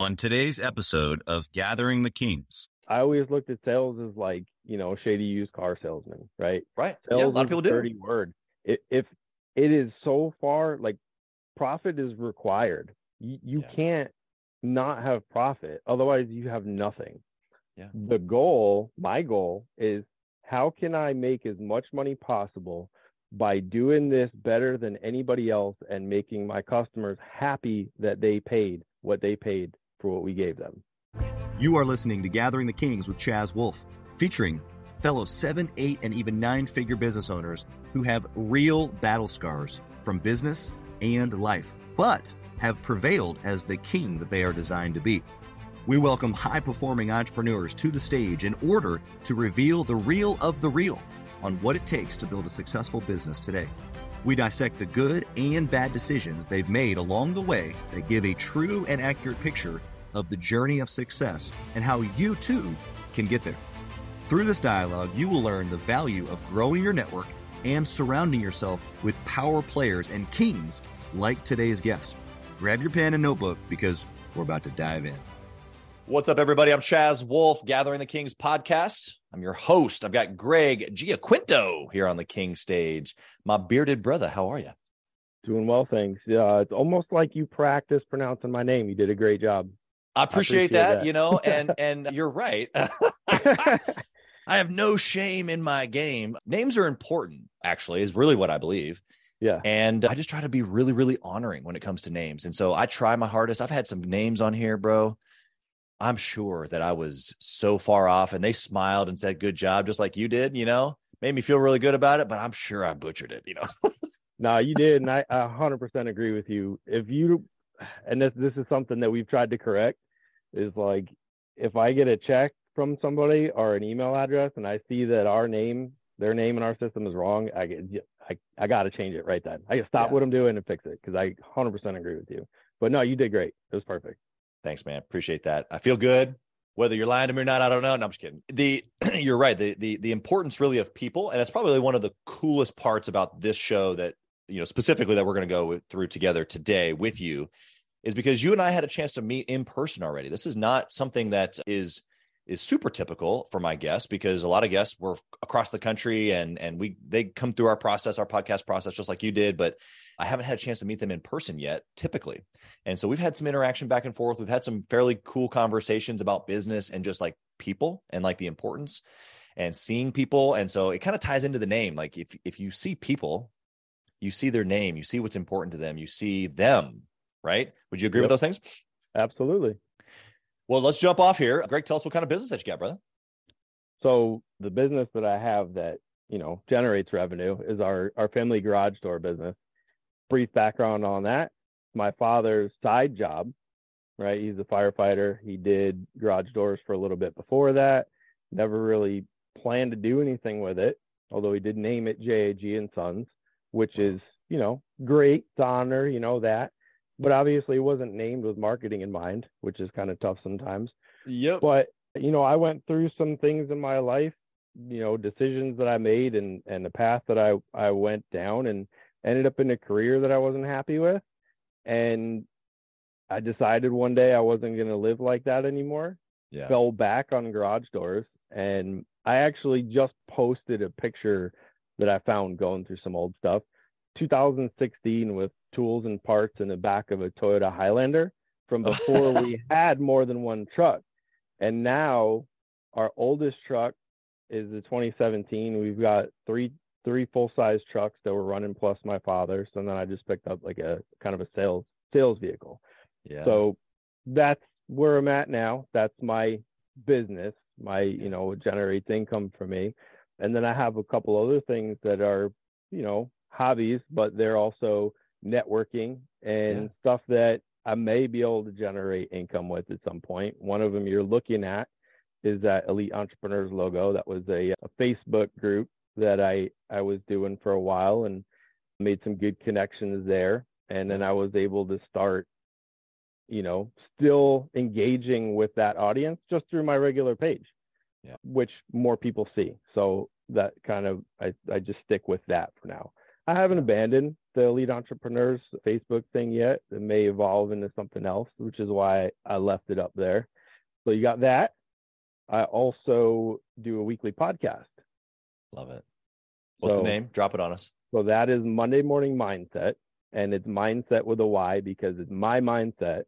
On today's episode of Gathering the Kings. I always looked at sales as like, shady used car salesman, right? Right. Sales Yeah, a lot of people is a do. dirty word. If it is so far, like, profit is required. You can't not have profit. Otherwise, you have nothing. Yeah. My goal is, how can I make as much money possible by doing this better than anybody else and making my customers happy that they paid what they paid for what we gave them. You are listening to Gathering the Kings with Chaz, Wolfe, featuring fellow 7, 8, and even 9-figure business owners who have real battle scars from business and life, but have prevailed as the king that they are designed to be. We welcome high-performing entrepreneurs to the stage in order to reveal the real of the real on what it takes to build a successful business today. We dissect the good and bad decisions they've made along the way that give a true and accurate picture of the journey of success and how you too can get there. Through this dialogue, you will learn the value of growing your network and surrounding yourself with power players and kings like today's guest. Grab your pen and notebook because we're about to dive in. What's up, everybody? I'm Chaz, Wolfe, Gathering the Kings podcast. I'm your host. I've got Greg Giaquinto here on the King stage. My bearded brother, how are you? Doing well, thanks. It's almost like you practiced pronouncing my name. You did a great job. I appreciate that. And you're right. I have no shame in my game. Names are important, actually, is really what I believe. Yeah. And I just try to be really, really honoring when it comes to names. And so I try my hardest. I've had some names on here, bro. I'm sure that I was so far off, and they smiled and said, good job, just like you did, made me feel really good about it, but I'm sure I butchered it, No, you did. And I 100% agree with you. And this is something that we've tried to correct, is like, if I get a check from somebody or an email address and I see that their name in our system is wrong, I got to change it right then. I got to stop what I'm doing and fix it, because I 100% agree with you. But no, you did great. It was perfect. Thanks, man. Appreciate that. I feel good. Whether you're lying to me or not, I don't know. No, I'm just kidding. You're right. The importance really of people, and it's probably one of the coolest parts about this show that, specifically that we're going to go through together today with you, is because you and I had a chance to meet in person already. This is not something that is super typical for my guests, because a lot of guests were across the country and they come through our podcast process, just like you did, but I haven't had a chance to meet them in person yet, typically. And so we've had some interaction back and forth. We've had some fairly cool conversations about business and just like people and like the importance and seeing people. And so it kind of ties into the name. Like if you see people, you see their name, you see what's important to them, you see them, right? Would you agree with those things? Absolutely. Well, let's jump off here. Greg, tell us what kind of business that you got, brother. So the business that I have that, generates revenue is our family garage door business. Brief background on that. My father's side job, right? He's a firefighter. He did garage doors for a little bit before that. Never really planned to do anything with it, although he did name it J.A.G. and Sons, which is, great to honor, that. But obviously it wasn't named with marketing in mind, which is kind of tough sometimes. Yep. But, I went through some things in my life, decisions that I made and the path that I went down, and ended up in a career that I wasn't happy with. And I decided one day I wasn't going to live like that anymore. Yeah. Fell back on garage doors. And I actually just posted a picture that I found going through some old stuff, 2016, with tools and parts in the back of a Toyota Highlander from before we had more than one truck. And now our oldest truck is the 2017. We've got three full-size trucks that were running, plus my father's. And then I just picked up like a kind of a sales vehicle. Yeah. So that's where I'm at now. That's my business. It generates income for me. And then I have a couple other things that are, hobbies, but they're also networking and stuff that I may be able to generate income with at some point. One of them you're looking at is that Elite Entrepreneurs logo. That was a Facebook group that I was doing for a while, and made some good connections there. And then I was able to start, still engaging with that audience just through my regular page, which more people see. So that kind of, I just stick with that for now. I haven't abandoned the Elite Entrepreneurs Facebook thing yet. It may evolve into something else, which is why I left it up there. So you got that. I also do a weekly podcast. Love it. What's the name? Drop it on us. So that is Monday Morning Myndset, and it's mindset with a Y because it's my mindset.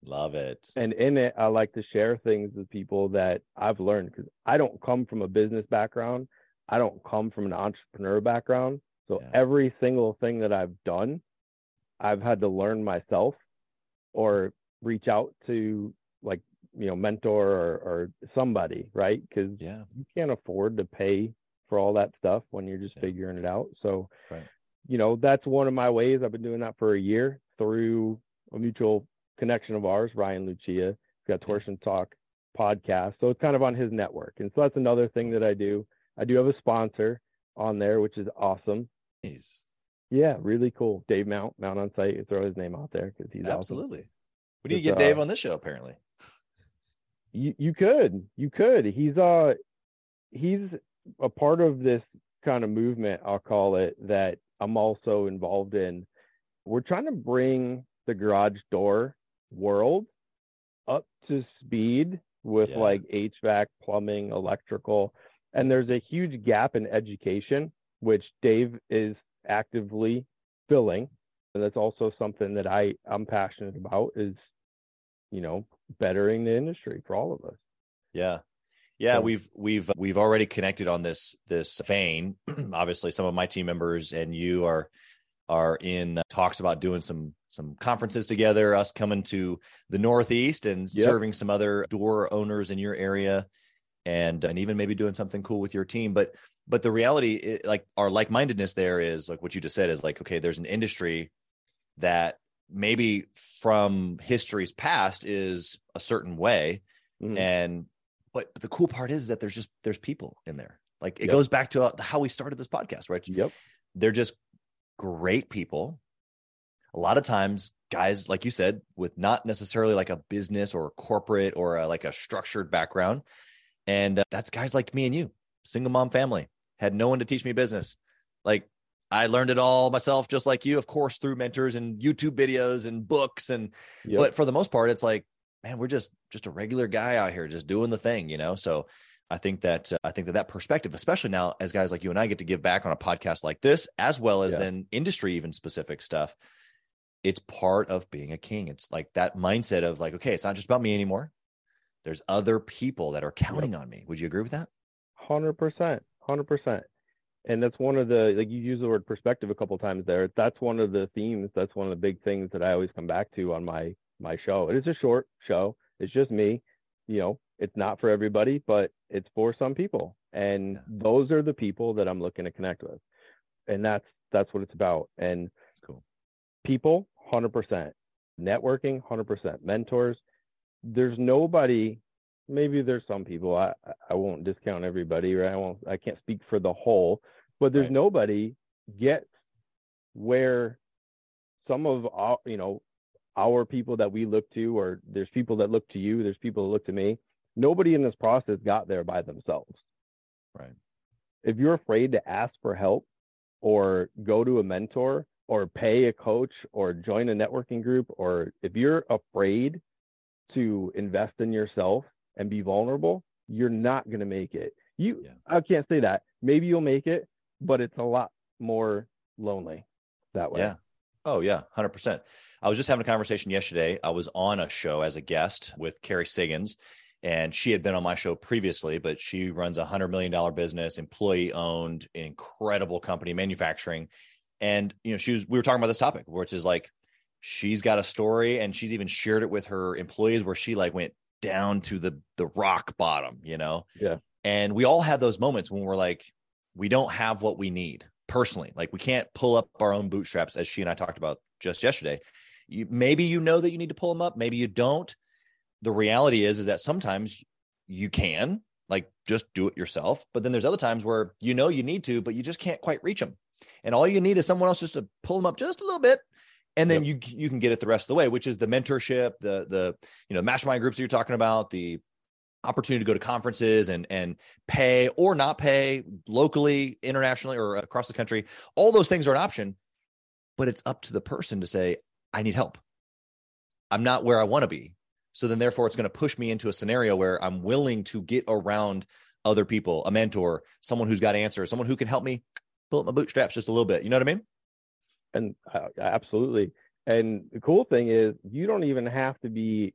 Love it. And in it, I like to share things with people that I've learned, because I don't come from a business background. I don't come from an entrepreneur background. So every single thing that I've done, I've had to learn myself or reach out to, like, mentor or somebody, right? Because you can't afford to pay for all that stuff when you're just figuring it out. So, that's one of my ways. I've been doing that for a year through a mutual connection of ours, Ryan Lucia. He's got Torsion Talk podcast. So it's kind of on his network. And so that's another thing that I do. I do have a sponsor on there, which is awesome. Nice. Yeah, really cool. Dave Mount on site. Throw his name out there because he's absolutely awesome. We need to get Dave on this show, apparently. You could. He's a part of this kind of movement, I'll call it, that I'm also involved in. We're trying to bring the garage door world up to speed with like HVAC, plumbing, electrical. And there's a huge gap in education, which Dave is actively filling. And that's also something that I'm passionate about, is, bettering the industry for all of us. Yeah. So, we've already connected on this vein. Obviously, some of my team members and you are in talks about doing some conferences together, us coming to the Northeast and serving some other door owners in your area, and even maybe doing something cool with your team. But the reality, like, our like-mindedness there is like what you just said, is like, okay, there's an industry that maybe from history's past is a certain way. But the cool part is that there's people in there. Like, it goes back to how we started this podcast, right? They're just great people. A lot of times, guys, like you said, with not necessarily like a business or a corporate or like a structured background. And that's guys like me and you, single mom family, had no one to teach me business. Like, I learned it all myself, just like you, of course, through mentors and YouTube videos and books. And, but for the most part, it's like, man, we're just a regular guy out here, just doing the thing, So I think that perspective, especially now as guys like you and I get to give back on a podcast like this, as well as then industry, even specific stuff, it's part of being a king. It's like that mindset of like, okay, it's not just about me anymore. There's other people that are counting on me. Would you agree with that? 100%. And that's one of the, like, you use the word perspective a couple of times there. That's one of the themes. That's one of the big things that I always come back to on my show. It is a short show. It's just me. It's not for everybody, but it's for some people. And those are the people that I'm looking to connect with. And that's what it's about. And that's cool. People, 100%. Networking, 100%. Mentors. There's nobody, maybe there's some people, I won't discount everybody, right? I can't speak for the whole, but there's nobody gets where some of our people that we look to, or there's people that look to you, there's people that look to me. Nobody in this process got there by themselves. Right. If you're afraid to ask for help or go to a mentor or pay a coach or join a networking group, or if you're afraid to invest in yourself and be vulnerable, you're not going to make it. I can't say that. Maybe you'll make it, but it's a lot more lonely that way. Yeah. Oh yeah. 100%. I was just having a conversation yesterday. I was on a show as a guest with Carrie Siggins, and she had been on my show previously, but she runs a $100 million business, employee owned, incredible company, manufacturing. And, we were talking about this topic, which is like, she's got a story, and she's even shared it with her employees where she like went down to the rock bottom, Yeah. And we all have those moments when we're like, we don't have what we need personally. Like, we can't pull up our own bootstraps, as she and I talked about just yesterday. Maybe that you need to pull them up. Maybe you don't. The reality is that sometimes you can, like, just do it yourself. But then there's other times where you need to, but you just can't quite reach them. And all you need is someone else just to pull them up just a little bit. And then you can get it the rest of the way, which is the mentorship, the mastermind groups that you're talking about, the opportunity to go to conferences and pay or not pay locally, internationally, or across the country. All those things are an option, but it's up to the person to say, I need help. I'm not where I want to be. So then therefore it's going to push me into a scenario where I'm willing to get around other people, a mentor, someone who's got answers, someone who can help me pull up my bootstraps just a little bit. You know what I mean? And absolutely. And the cool thing is you don't even have to be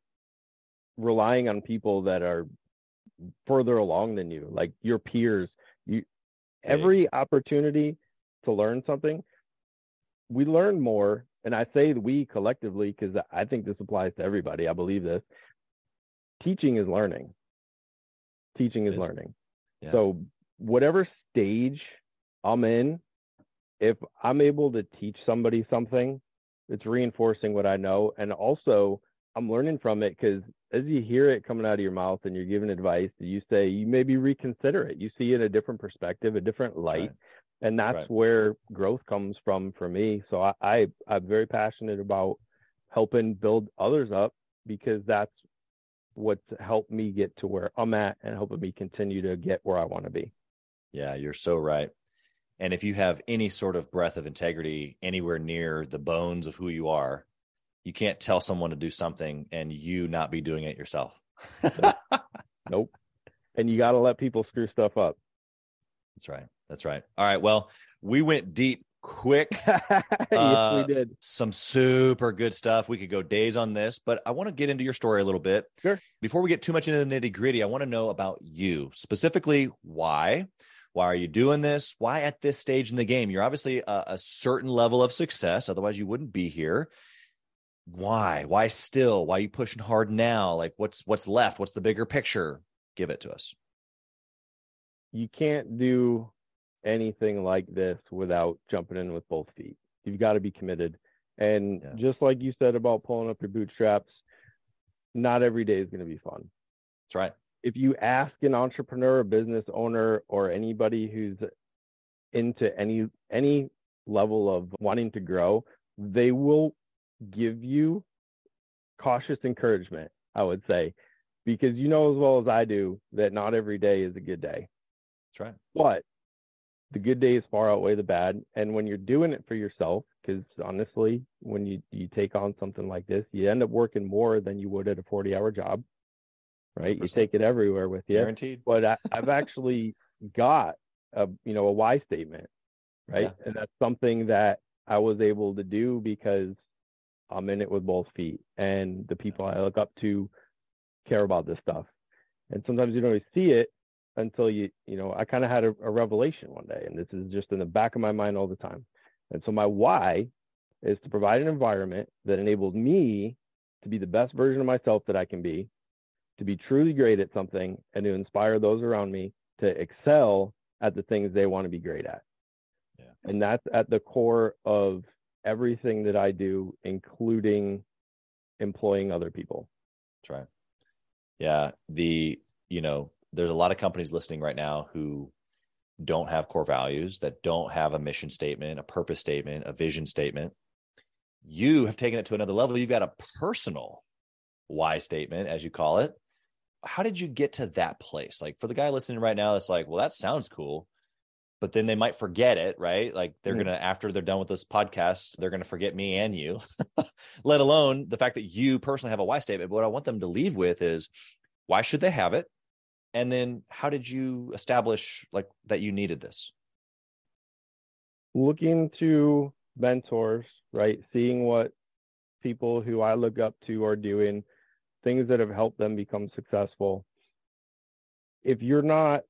relying on people that are further along than you, like your peers. Every opportunity to learn something, we learn more. And I say we collectively, because I think this applies to everybody. I believe this. Teaching is learning. Teaching is learning. Yeah. So whatever stage I'm in, if I'm able to teach somebody something, it's reinforcing what I know. And also I'm learning from it, because as you hear it coming out of your mouth and you're giving advice, you say, you maybe reconsider it. You see it a different perspective, a different light. Right. And that's where growth comes from for me. So I'm very passionate about helping build others up, because that's what's helped me get to where I'm at and helping me continue to get where I want to be. Yeah, you're so right. And if you have any sort of breath of integrity anywhere near the bones of who you are, you can't tell someone to do something and you not be doing it yourself. Nope. And you got to let people screw stuff up. That's right. That's right. All right. Well, we went deep quick. Yes, we did. Some super good stuff. We could go days on this, but I want to get into your story a little bit. Sure. Before we get too much into the nitty gritty, I want to know about you, specifically why. Why are you doing this? Why at this stage in the game? You're obviously a certain level of success. Otherwise, you wouldn't be here. Why? Why still? Why are you pushing hard now? Like what's left? What's the bigger picture? Give it to us. You can't do anything like this without jumping in with both feet. You've got to be committed. And just like you said about pulling up your bootstraps, not every day is going to be fun. That's right. If you ask an entrepreneur, a business owner, or anybody who's into any level of wanting to grow, they will give you cautious encouragement, I would say, because you know as well as I do that not every day is a good day. That's right. But the good days far outweigh the bad. And when you're doing it for yourself, because honestly, when you take on something like this, you end up working more than you would at a 40-hour job, right? 100%. You take it everywhere with you. Guaranteed. But I've actually got a why statement, right? Yeah. And that's something that I was able to do because I'm in it with both feet, and the people I look up to care about this stuff. And sometimes you don't always see it until I kind of had a revelation one day, and this is just in the back of my mind all the time. And so my why is to provide an environment that enables me to be the best version of myself that I can be, to be truly great at something, and to inspire those around me to excel at the things they want to be great at. Yeah. And that's at the core of everything that I do, including employing other people. That's right. Yeah. There's a lot of companies listening right now who don't have core values, that don't have a mission statement, a purpose statement, a vision statement. You have taken it to another level. You've got a personal why statement, as you call it. How did you get to that place? Like for the guy listening right now, it's like, well, that sounds cool, but then they might forget it, right? Like they're going to, after they're done with this podcast, they're going to forget me and you, let alone the fact that you personally have a why statement. But what I want them to leave with is, why should they have it? And then how did you establish like that you needed this? Looking to mentors, right? Seeing what people who I look up to are doing, things that have helped them become successful. If you're not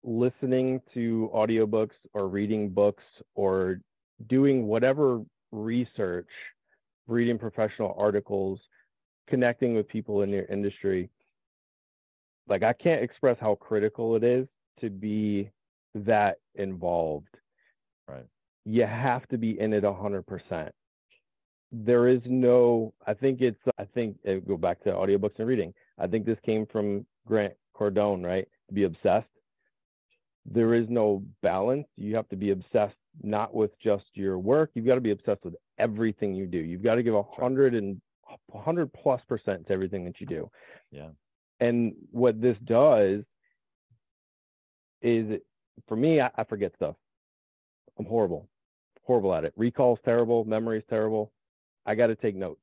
listening to audiobooks or reading books or doing whatever research, reading professional articles, connecting with people in your industry, like I can't express how critical it is to be that involved. Right. You have to be in it 100%. There is no, I think go back to audiobooks and reading. I think this came from Grant Cardone, right? To be obsessed. There is no balance. You have to be obsessed, not with just your work. You've got to be obsessed with everything you do. You've got to give 100+ % to everything that you do. Yeah. And what this does is, for me, I forget stuff. I'm horrible at it. Recall's terrible. Memory's terrible. I got to take notes.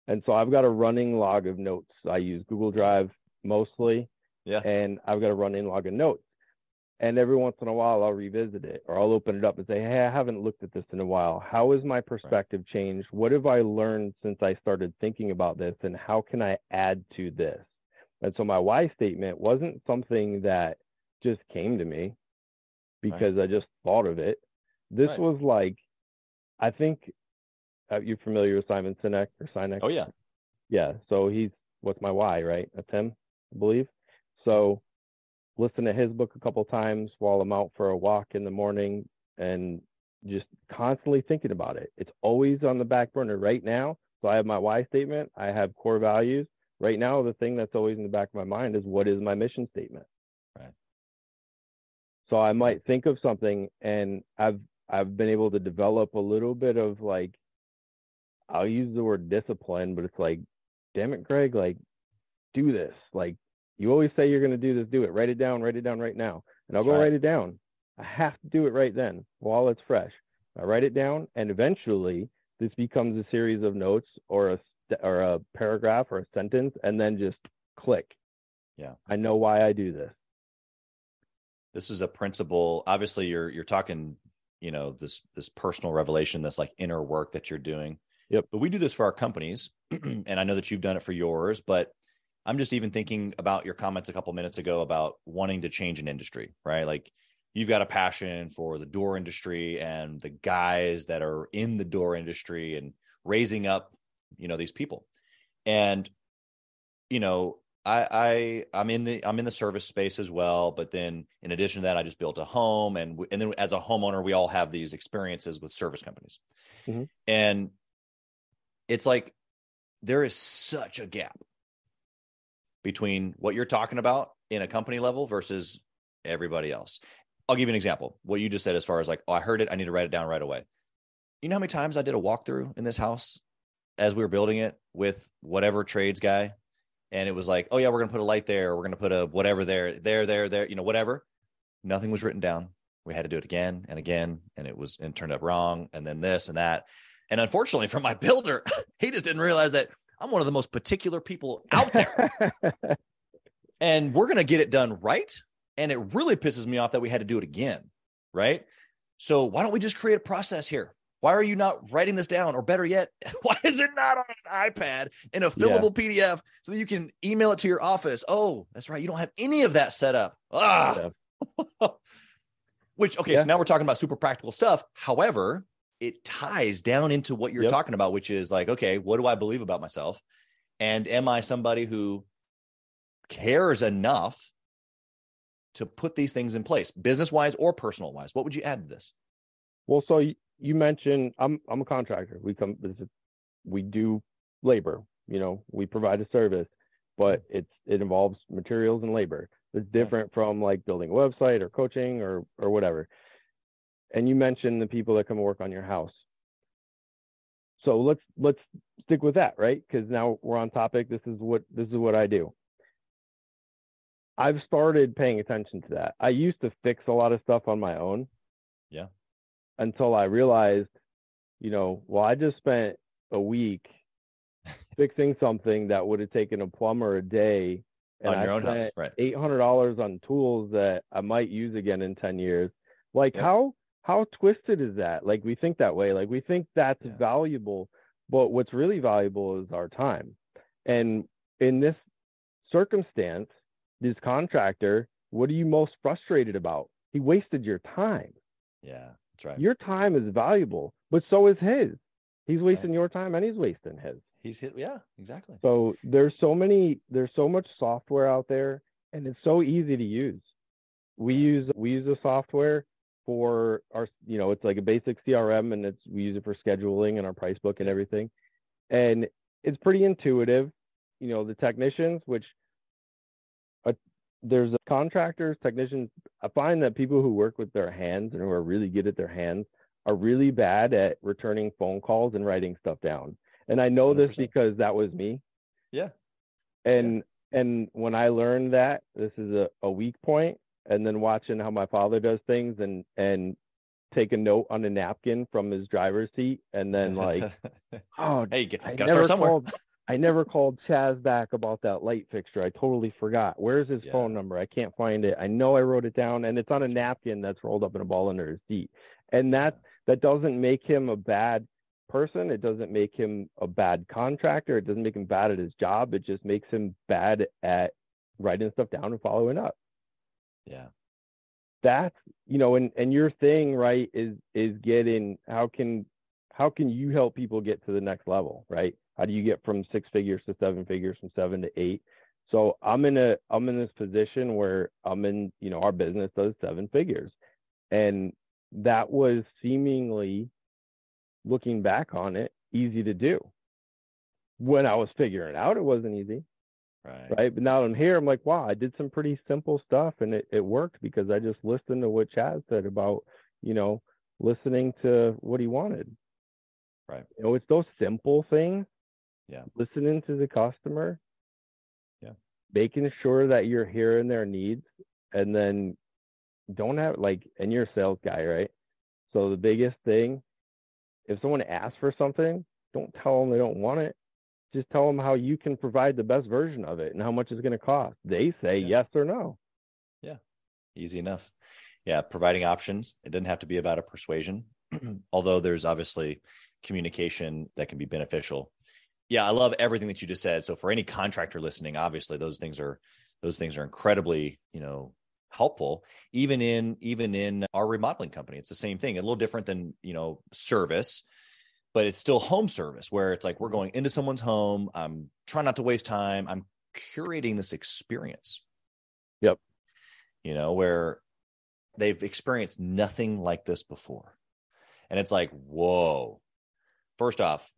And so I've got a running log of notes. I use Google Drive mostly. Yeah. And I've got a running log of notes. And every once in a while, I'll revisit it, or I'll open it up and say, hey, I haven't looked at this in a while. How has my perspective changed? What have I learned since I started thinking about this? And how can I add to this? And so my why statement wasn't something that just came to me because I just thought of it. This was like, I think, you're familiar with Simon Sinek or Sinek? Oh, yeah. Yeah. So what's my why, right? That's him, I believe. So listen to his book a couple times while I'm out for a walk in the morning, and just constantly thinking about it. It's always on the back burner right now. So I have my why statement. I have core values. Right now, the thing that's always in the back of my mind is, what is my mission statement? Right. So I might think of something, and I've been able to develop a little bit of, like, I'll use the word discipline, but it's like, damn it, Greg, like, do this. Like, you always say you're going to do this, do it. Write it down right now. And I'll go write it down. I have to do it right then while it's fresh. I write it down, and eventually this becomes a series of notes or a paragraph or a sentence, and then just click. Yeah. I know why I do this. This is a principle. Obviously, you're talking, this personal revelation, this like inner work that you're doing. Yep. But we do this for our companies, and I know that you've done it for yours, but I'm just even thinking about your comments a couple minutes ago about wanting to change an industry, right? Like, you've got a passion for the door industry and the guys that are in the door industry and raising up, these people. And, I'm in the service space as well. But then in addition to that, I just built a home, and then as a homeowner, we all have these experiences with service companies. Mm-hmm. And it's like, there is such a gap between what you're talking about in a company level versus everybody else. I'll give you an example. What you just said, as far as like, oh, I heard it, I need to write it down right away. You know how many times I did a walkthrough in this house as we were building it with whatever trades guy? And it was like, oh yeah, we're going to put a light there. We're going to put a whatever there, whatever. Nothing was written down. We had to do it again and again. And it turned up wrong. And then this and that. And unfortunately for my builder, he just didn't realize that I'm one of the most particular people out there. And we're going to get it done right. And it really pisses me off that we had to do it again. Right. So why don't we just create a process here? Why are you not writing this down? Or better yet, why is it not on an iPad in a fillable PDF so that you can email it to your office? Oh, that's right. You don't have any of that set up. Which, okay, so now we're talking about super practical stuff. However, it ties down into what you're talking about, which is like, okay, what do I believe about myself? And am I somebody who cares enough to put these things in place, business-wise or personal-wise? What would you add to this? Well, so you mentioned I'm a contractor. We do labor. We provide a service, but it involves materials and labor. It's different from like building a website or coaching or whatever. And you mentioned the people that come work on your house. So let's stick with that, right? Because now we're on topic. This is what I do. I've started paying attention to that. I used to fix a lot of stuff on my own. Yeah. Until I realized, I just spent a week fixing something that would have taken a plumber a day, and on your own house, right? $800 on tools that I might use again in 10 years. Like, how twisted is that? Like, we think that way. Like, we think that's valuable, but what's really valuable is our time. And in this circumstance, this contractor, what are you most frustrated about? He wasted your time. Yeah, that's right. Your time is valuable, but so is his. He's wasting your time, and he's wasting his. Yeah, exactly. So there's so much software out there, and it's so easy to use. We use a software for our, it's like a basic CRM, and we use it for scheduling and our price book and everything. And it's pretty intuitive. The technicians, which there's contractors, technicians. I find that people who work with their hands and who are really good at their hands are really bad at returning phone calls and writing stuff down. And I know 100%. This because that was me. Yeah. And And when I learned that this is a weak point, and then watching how my father does things and take a note on a napkin from his driver's seat, and then like, oh, hey, gotta start somewhere. I never called Chaz back about that light fixture. I totally forgot. Where's his phone number? I can't find it. I know I wrote it down, and it's on a napkin that's rolled up in a ball under his seat. And that doesn't make him a bad person. It doesn't make him a bad contractor. It doesn't make him bad at his job. It just makes him bad at writing stuff down and following up. Yeah. That's, and your thing, right, is getting, how can you help people get to the next level, right? How do you get from 6 figures to 7 figures, from 7 to 8? So I'm in this position where I'm in, our business does 7 figures. And that was seemingly, looking back on it, easy to do. When I was figuring it out, it wasn't easy. Right. But now I'm here, I'm like, wow, I did some pretty simple stuff, and it worked because I just listened to what Chaz said about, listening to what he wanted. Right. It's those simple things. Yeah. Listening to the customer. Yeah. Making sure that you're hearing their needs, and then don't have and you're a sales guy, right? So the biggest thing, if someone asks for something, don't tell them they don't want it. Just tell them how you can provide the best version of it and how much it's going to cost. They say yes or no. Yeah. Easy enough. Yeah. Providing options. It doesn't have to be about a persuasion, although there's obviously communication that can be beneficial. Yeah. I love everything that you just said. So for any contractor listening, obviously those things are incredibly, helpful. Even in our remodeling company, it's the same thing. A little different than, service, but it's still home service, where it's like we're going into someone's home. I'm trying not to waste time. I'm curating this experience. Yep. Where they've experienced nothing like this before. And it's like, whoa. First off,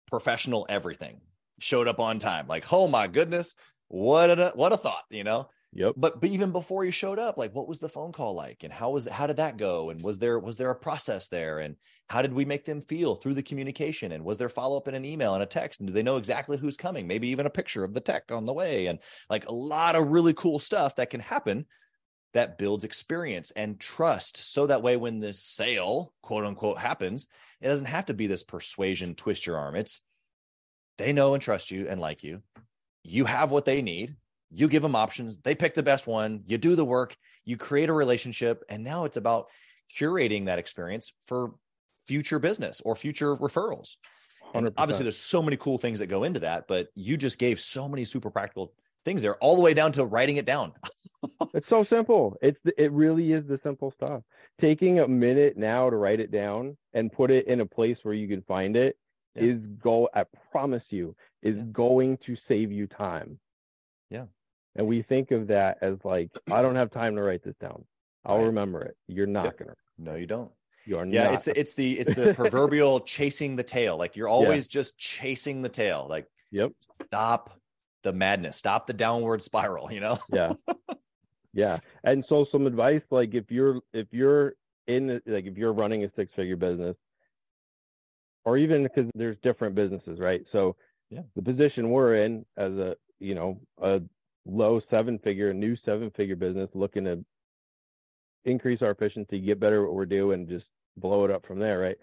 professional everything. Showed up on time. Like, oh my goodness, what a thought, Yep. But even before you showed up, like, what was the phone call like, and how did that go? And was there a process there? And how did we make them feel through the communication? And was there follow-up in an email and a text? And do they know exactly who's coming? Maybe even a picture of the tech on the way. And like a lot of really cool stuff that can happen that builds experience and trust. So that way, when the sale, quote unquote, happens, it doesn't have to be this persuasion, twist your arm. It's they know and trust you and like you. You have what they need. You give them options. They pick the best one. You do the work. You create a relationship. And now it's about curating that experience for future business or future referrals. And obviously, there's so many cool things that go into that, but you just gave so many super practical things there, all the way down to writing it down. It's so simple. It really is the simple stuff. Taking a minute now to write it down and put it in a place where you can find it I promise you, is going to save you time. Yeah. And we think of that as like, I don't have time to write this down. I'll remember it. You're not gonna. No, you don't. You're not. Yeah, it's the proverbial chasing the tail. Like you're always just chasing the tail. Like, stop the madness, stop the downward spiral. Yeah. Yeah. And so some advice, like if you're running a 6-figure business, or even because there's different businesses, right? So the position we're in as a low 7-figure, new 7-figure business, looking to increase our efficiency, get better at what we're doing, just blow it up from there, right?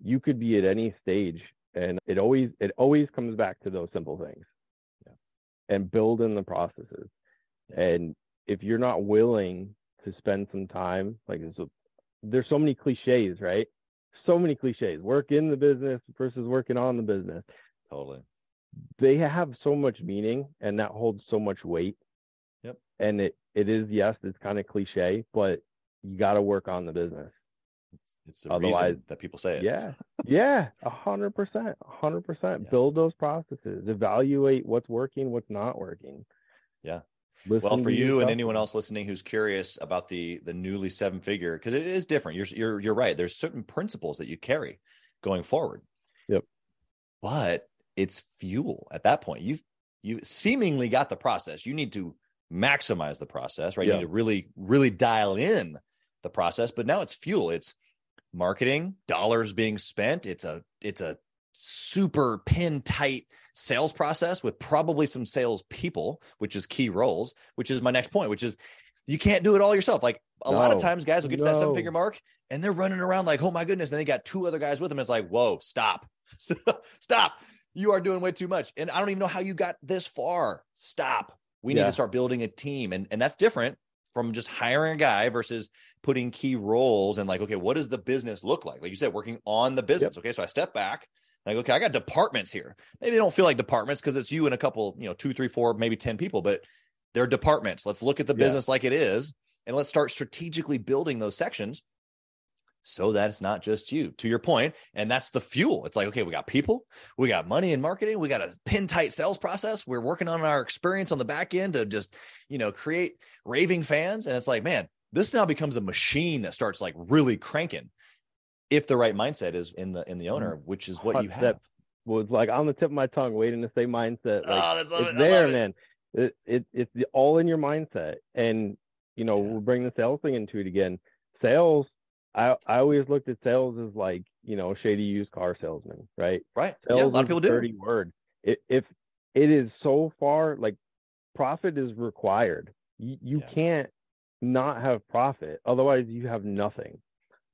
You could be at any stage, and it always comes back to those simple things, and building the processes. And if you're not willing to spend some time, there's so many cliches, right? So many cliches. Work in the business versus working on the business. Totally. They have so much meaning, and that holds so much weight. Yep. And it is, yes, it's kind of cliche, but you got to work on the business. It's the reason that people say it. Yeah. 100%. Build those processes. Evaluate what's working, what's not working. Yeah. Listen well, for you and anyone else listening who's curious about the newly 7-figure, because it is different. You're right. There's certain principles that you carry going forward. Yep. But it's fuel at that point. You seemingly got the process. You need to maximize the process, right? You need to really, really dial in the process. But now it's fuel. It's marketing, dollars being spent. It's a super pin tight sales process with probably some sales people, which is key roles, which is my next point, which is you can't do it all yourself. Like a lot of times guys will get to that 7-figure mark and they're running around like, oh my goodness. And they got 2 other guys with them. It's like, whoa, stop, stop. You are doing way too much. And I don't even know how you got this far. Stop. We need to start building a team. And that's different from just hiring a guy versus putting key roles and like, okay, what does the business look like? Like you said, working on the business. Okay. So I step back and I go, okay, I got departments here. Maybe they don't feel like departments because it's you and a couple, 2, 3, 4, maybe 10 people, but they're departments. Let's look at the business like it is. And let's start strategically building those sections so that it's not just you, to your point. And that's the fuel. It's like, okay, we got people, we got money in marketing, we got a pin tight sales process. We're working on our experience on the back end to just, create raving fans. And it's like, man, this now becomes a machine that starts like really cranking if the right mindset is in the owner, which is what you have. That was like on the tip of my tongue, waiting to say mindset. Like, it's there, man. It's all in your mindset. And, we'll bring the sales thing into it again. Sales, I always looked at sales as like, shady used car salesman, right? Right. Sales a lot of people do. Dirty word. If it is so far, like profit is required. You can't not have profit. Otherwise you have nothing.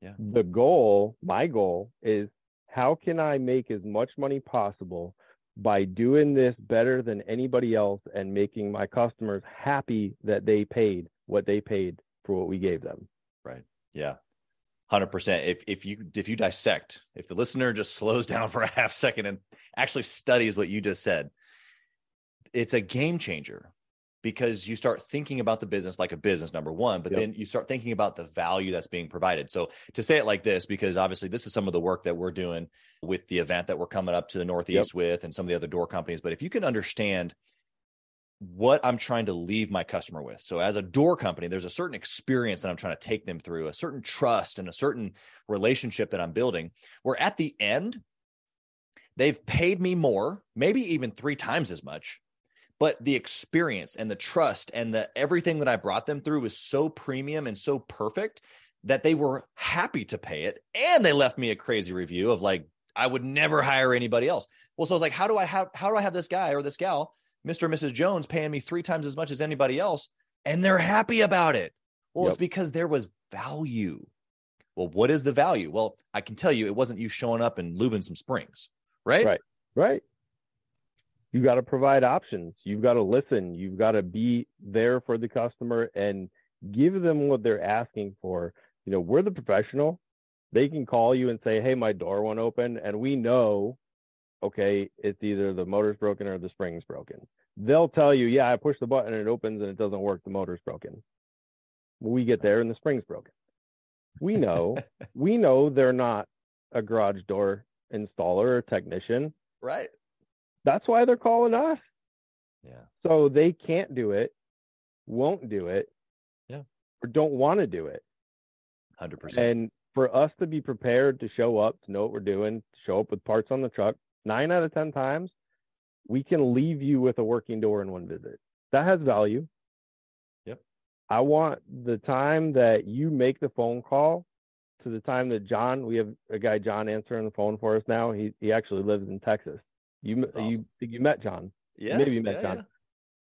Yeah. My goal is how can I make as much money possible by doing this better than anybody else and making my customers happy that they paid what they paid for what we gave them. Right. Yeah. 100%. If you dissect, if the listener just slows down for a half second and actually studies what you just said, it's a game changer because you start thinking about the business like a business, number one, but then you start thinking about the value that's being provided. So to say it like this, because obviously this is some of the work that we're doing with the event that we're coming up to the Northeast with and some of the other door companies. But if you can understand what I'm trying to leave my customer with. So as a door company, there's a certain experience that I'm trying to take them through, a certain trust and a certain relationship that I'm building, where at the end, they've paid me more, maybe even 3 times as much, but the experience and the trust and the everything that I brought them through was so premium and so perfect that they were happy to pay it. And they left me a crazy review of like, I would never hire anybody else. Well, so I was like, how do I have this guy or this gal, Mr. and Mrs. Jones, paying me 3 times as much as anybody else, and they're happy about it? Well, it's because there was value. Well, what is the value? Well, I can tell you, it wasn't you showing up and lubing some springs, right? Right. You got to provide options. You've got to listen. You've got to be there for the customer and give them what they're asking for. We're the professional. They can call you and say, hey, my door won't open. And we know, okay, it's either the motor's broken or the spring's broken. They'll tell you, yeah, I push the button and it opens and it doesn't work. The motor's broken. We get there and the spring's broken. We know they're not a garage door installer or technician. Right. That's why they're calling us. Yeah. So they can't do it, won't do it, or don't want to do it. 100%. And for us to be prepared to show up, to know what we're doing, show up with parts on the truck, 9 out of 10 times, we can leave you with a working door in one visit. That has value. Yep. I want the time that you make the phone call to the time that John, we have a guy, John, answering the phone for us now. He actually lives in Texas. Awesome. You met John. Yeah. Maybe you met John.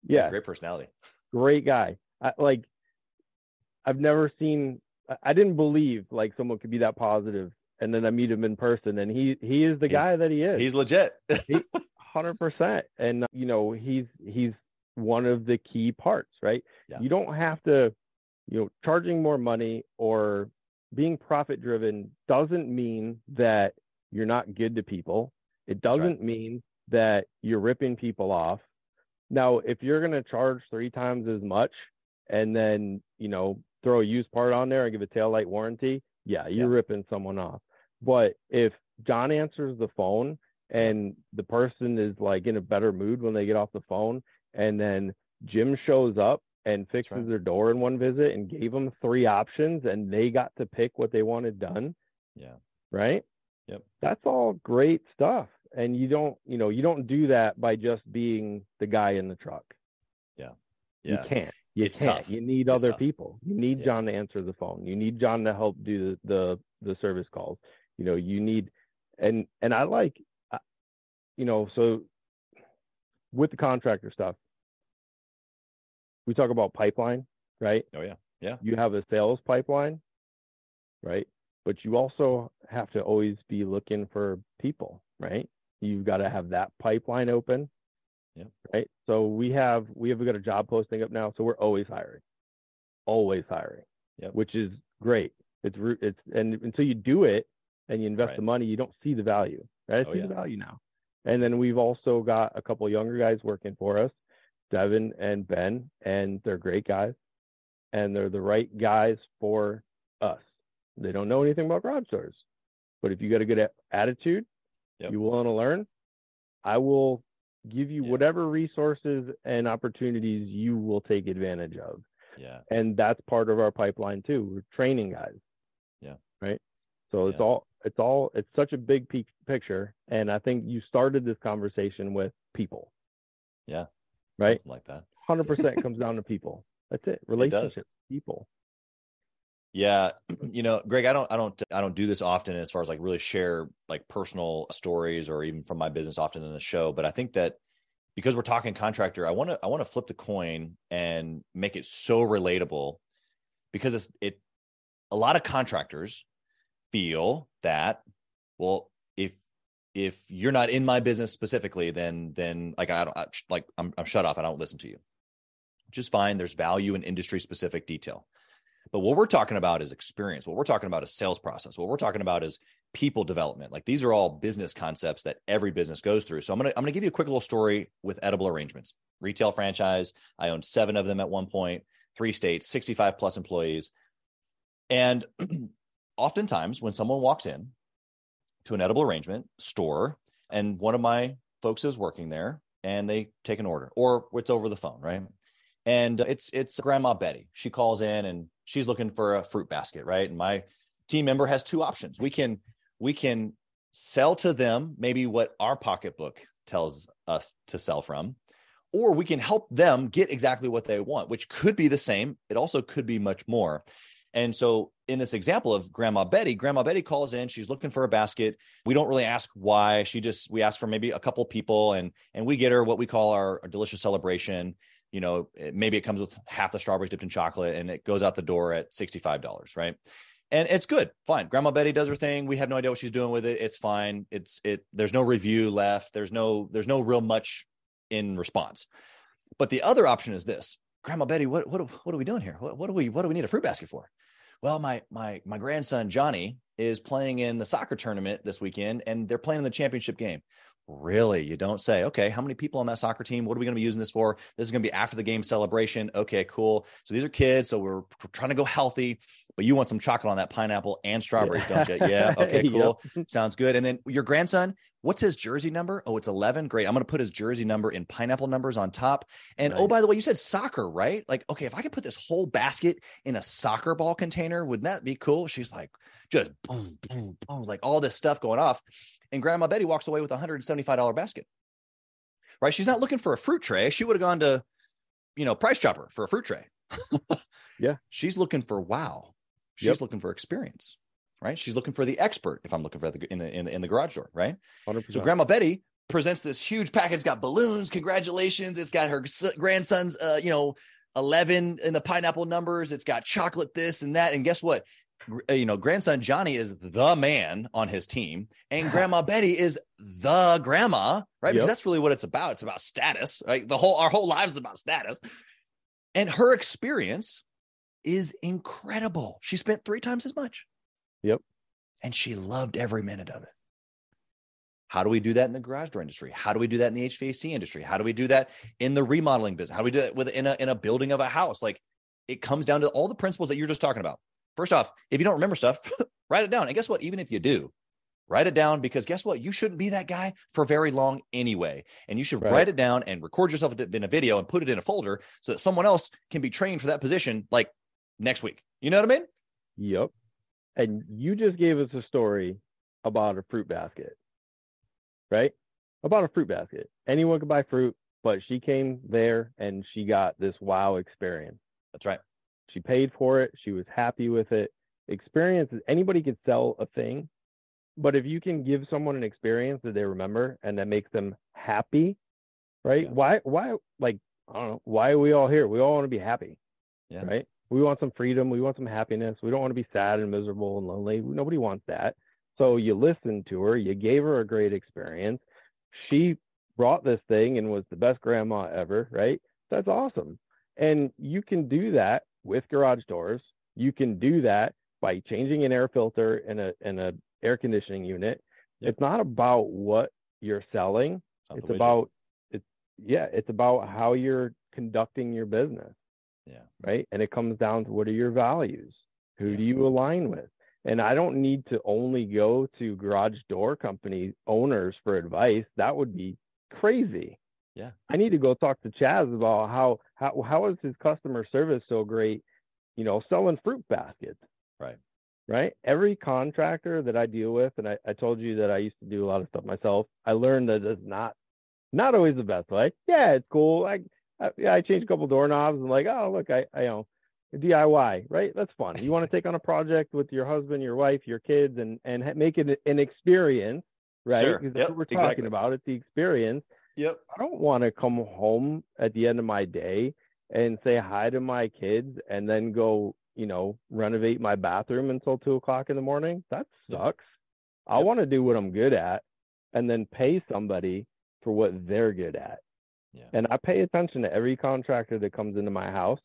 Yeah. Great personality. Great guy. I've never seen, I didn't believe like someone could be that positive. And then I meet him in person and he is the guy that he is. He's legit. 100%. And he's one of the key parts, right? Yeah. You don't have to, charging more money or being profit driven doesn't mean that you're not good to people. It doesn't mean that you're ripping people off. Now, if you're going to charge 3 times as much and then, throw a used part on there and give a taillight warranty, you're ripping someone off. But if John answers the phone and the person is like in a better mood when they get off the phone, and then Jim shows up and fixes their door in one visit and gave them 3 options and they got to pick what they wanted done. Yeah. Right. Yep. That's all great stuff. And you don't do that by just being the guy in the truck. Yeah. You can't. It's tough. You need other people. You need John to answer the phone. You need John to help do the service calls. You need, and I like, so with the contractor stuff, we talk about pipeline, right? Oh yeah. Yeah. You have a sales pipeline, right? But you also have to always be looking for people, right? You've got to have that pipeline open. Yeah. Right. So we have got a job posting up now. So we're always hiring. Yep. Which is great. And until you do it and you invest the money, you don't see the value. Right? I see the value now. And then we've also got a couple of younger guys working for us, Devin and Ben, and they're great guys. And they're the right guys for us. They don't know anything about garage doors. But if you got a good attitude, you willing to learn, I will give you whatever resources and opportunities you will take advantage of. Yeah. And that's part of our pipeline too. We're training guys. Yeah. Right. So it's such a big picture. And I think you started this conversation with people. Yeah. Right. Something like that. 100% comes down to people. That's it. Relationships, people. Yeah. Greg, I don't do this often as far as like really share like personal stories or even from my business often in the show. But I think that because we're talking contractor, I want to flip the coin and make it so relatable, because a lot of contractors feel that, well, if you're not in my business specifically, then like I'm shut off. I don't listen to you, which is fine. There's value in industry specific detail. But what we're talking about is experience. What we're talking about is sales process. What we're talking about is people development. Like these are all business concepts that every business goes through. So I'm gonna give you a quick little story with Edible Arrangements. Retail franchise. I owned 7 of them at one point, 3 states, 65 plus employees. And oftentimes when someone walks in to an Edible Arrangement store and one of my folks is working there and they take an order, or it's over the phone, right? And it's Grandma Betty. She calls in and she's looking for a fruit basket, right? And my team member has 2 options. We can sell to them maybe what our pocketbook tells us to sell from, or we can help them get exactly what they want, which could be the same. It also could be much more. And so in this example of Grandma Betty calls in, she's looking for a basket. We don't really ask why. We ask for maybe a couple people and we get her what we call our delicious celebration. Maybe it comes with half the strawberries dipped in chocolate and it goes out the door at $65, right? And it's good. Fine. Grandma Betty does her thing. We have no idea what she's doing with it. It's fine. There's no review left. There's no real much in response. But the other option is this. Grandma Betty, what are we doing here? What do we need a fruit basket for? Well, my grandson, Johnny, is playing in the soccer tournament this weekend and they're playing in the championship game. Really? You don't say, okay, how many people on that soccer team? What are we going to be using this for? This is going to be after the game celebration. Okay, cool. So these are kids. So we're trying to go healthy, but you want some chocolate on that pineapple and strawberries, don't you? Yeah. Okay, cool. Yep. Sounds good. And then your grandson, what's his jersey number? Oh, it's 11. Great. I'm going to put his jersey number in pineapple numbers on top. And nice. Oh, by the way, you said soccer, right? Like, okay, if I could put this whole basket in a soccer ball container, wouldn't that be cool? She's like, just boom, boom, boom, like all this stuff going off. And Grandma Betty walks away with a $175 basket, right? She's not looking for a fruit tray. She would have gone to, Price Chopper for a fruit tray. Yeah. She's looking for wow. She's looking for experience, right? She's looking for the expert. If I'm looking for in the garage door, right? 100%. So Grandma Betty presents this huge package. It's got balloons. Congratulations. It's got her grandson's, 11 in the pineapple numbers. It's got chocolate, this and that. And guess what? Grandson Johnny is the man on his team, and Grandma Betty is the grandma, right? Because that's really what it's about. It's about status, right? Our whole lives is about status. And her experience is incredible. She spent 3 times as much. Yep. And she loved every minute of it. How do we do that in the garage door industry? How do we do that in the HVAC industry? How do we do that in the remodeling business? How do we do that in a building of a house? Like, it comes down to all the principles that you're just talking about. First off, if you don't remember stuff, write it down. And guess what? Even if you do, write it down, because guess what? You shouldn't be that guy for very long anyway. And you should write it down and record yourself in a video and put it in a folder so that someone else can be trained for that position like next week. You know what I mean? Yep. And you just gave us a story about a fruit basket, right? About a fruit basket. Anyone could buy fruit, but she came there and she got this wow experience. That's right. She paid for it. She was happy with it. Experience, anybody can sell a thing, but if you can give someone an experience that they remember and that makes them happy, right? Yeah. Why, like, I don't know, why are we all here? We all want to be happy, Yeah. right? We want some freedom. We want some happiness. We don't want to be sad and miserable and lonely. Nobody wants that. So you listened to her, you gave her a great experience. She brought this thing and was the best grandma ever, right? That's awesome. And you can do that with garage doors. You can do that by changing an air filter in a air conditioning unit. Yep. It's not about what you're selling. Not the It's widget. about it's about how you're conducting your business. Yeah. Right. And it comes down to, what are your values? Who Yeah. do you align with? And I don't need to only go to garage door company owners for advice. That would be crazy. Yeah. I need to go talk to Chaz about how is his customer service so great, selling fruit baskets. Right. Right. Every contractor that I deal with, and I told you that I used to do a lot of stuff myself, I learned that it's not always the best way. Yeah, it's cool. I changed a couple doorknobs and, like, oh, look, I DIY, right? That's fun. You want to take on a project with your husband, your wife, your kids, and make it an experience, right? Sure. Because Yep, that's what we're exactly. talking about. It's the experience. Yep. I don't want to come home at the end of my day and say hi to my kids and then go, renovate my bathroom until 2:00 in the morning. That sucks. I want to do what I'm good at and then pay somebody for what they're good at. Yeah. And I pay attention to every contractor that comes into my house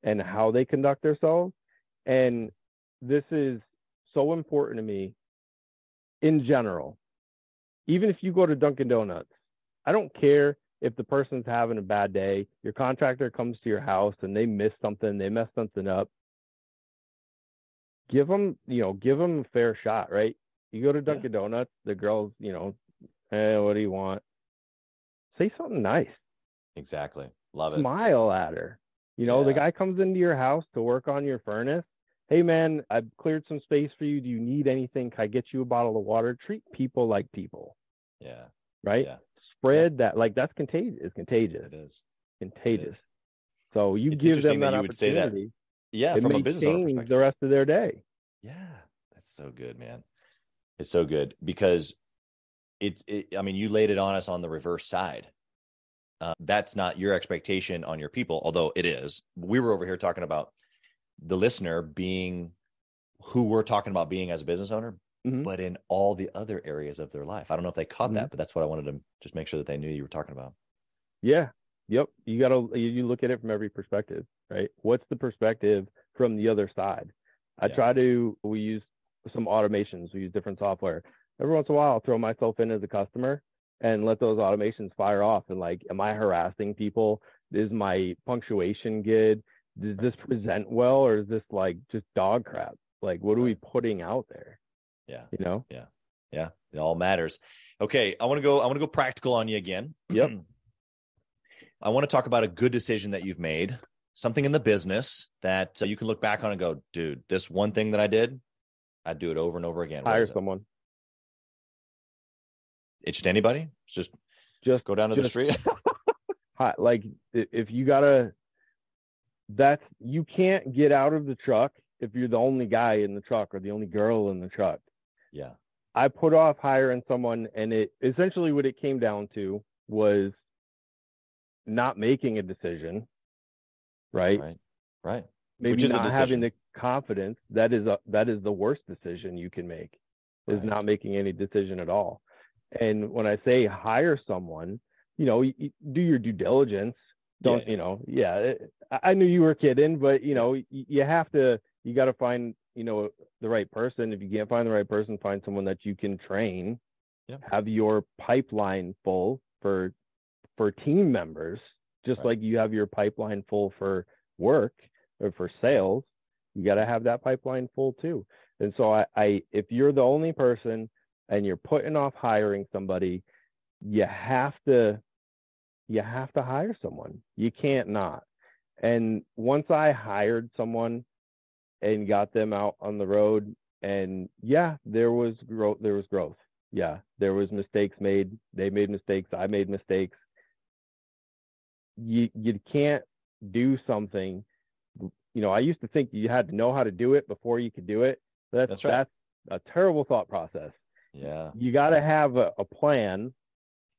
and how they conduct themselves. And this is so important to me in general. Even if you go to Dunkin' Donuts, I don't care if the person's having a bad day. Your contractor comes to your house and they miss something, they mess something up. Give them a fair shot, right? You go to Dunkin' Donuts, the girls, hey, what do you want? Say something nice. Exactly. Love it. Smile at her. The guy comes into your house to work on your furnace. Hey, man, I've cleared some space for you. Do you need anything? Can I get you a bottle of water? Treat people like people. Yeah. Right? Yeah. Spread that. Like, that's contagious. It's contagious. It is. Contagious. It is. So you It's give interesting them that that you would say that. opportunity. Yeah, it from may a business owner change perspective. the rest of their day. Yeah, that's so good, man. It's so good because I mean, you laid it on us on the reverse side. That's not your expectation on your people, although it is. We were over here talking about the listener being who we're talking about being as a business owner, but in all the other areas of their life. I don't know if they caught that, but that's what I wanted to just make sure that they knew you were talking about. Yeah. Yep. You look at it from every perspective, right? What's the perspective from the other side? We use some automations. We use different software. Every once in a while, I'll throw myself in as a customer and let those automations fire off. And, like, am I harassing people? Is my punctuation good? Does this present well? Or is this, like, just dog crap? Like, what are we putting out there? Yeah. Yeah. Yeah. It all matters. Okay. I want to go practical on you again. Yep. I want to talk about a good decision that you've made, something in the business that you can look back on and go, dude, this one thing that I did, I'd do it over and over again. Hire someone. It's just anybody? Just go down to the street. Like, if you you can't get out of the truck if you're the only guy in the truck or the only girl in the truck. Yeah. I put off hiring someone, and it essentially what it came down to was not making a decision, right? Maybe not having the confidence. That is the worst decision you can make, is not making any decision at all. And when I say hire someone, you do your due diligence. Don't, I knew you were kidding, but you got to find, the right person. If you can't find the right person, find someone that you can train. Have your pipeline full for team members, just like you have your pipeline full for work or for sales. You got to have that pipeline full too. And so if you're the only person and you're putting off hiring somebody, you have to hire someone. You can't not. And once I hired someone and got them out on the road, and there was growth. Yeah, there was mistakes made. They made mistakes. I made mistakes. You can't do something. I used to think you had to know how to do it before you could do it. That's a terrible thought process. Yeah. You got to have a plan,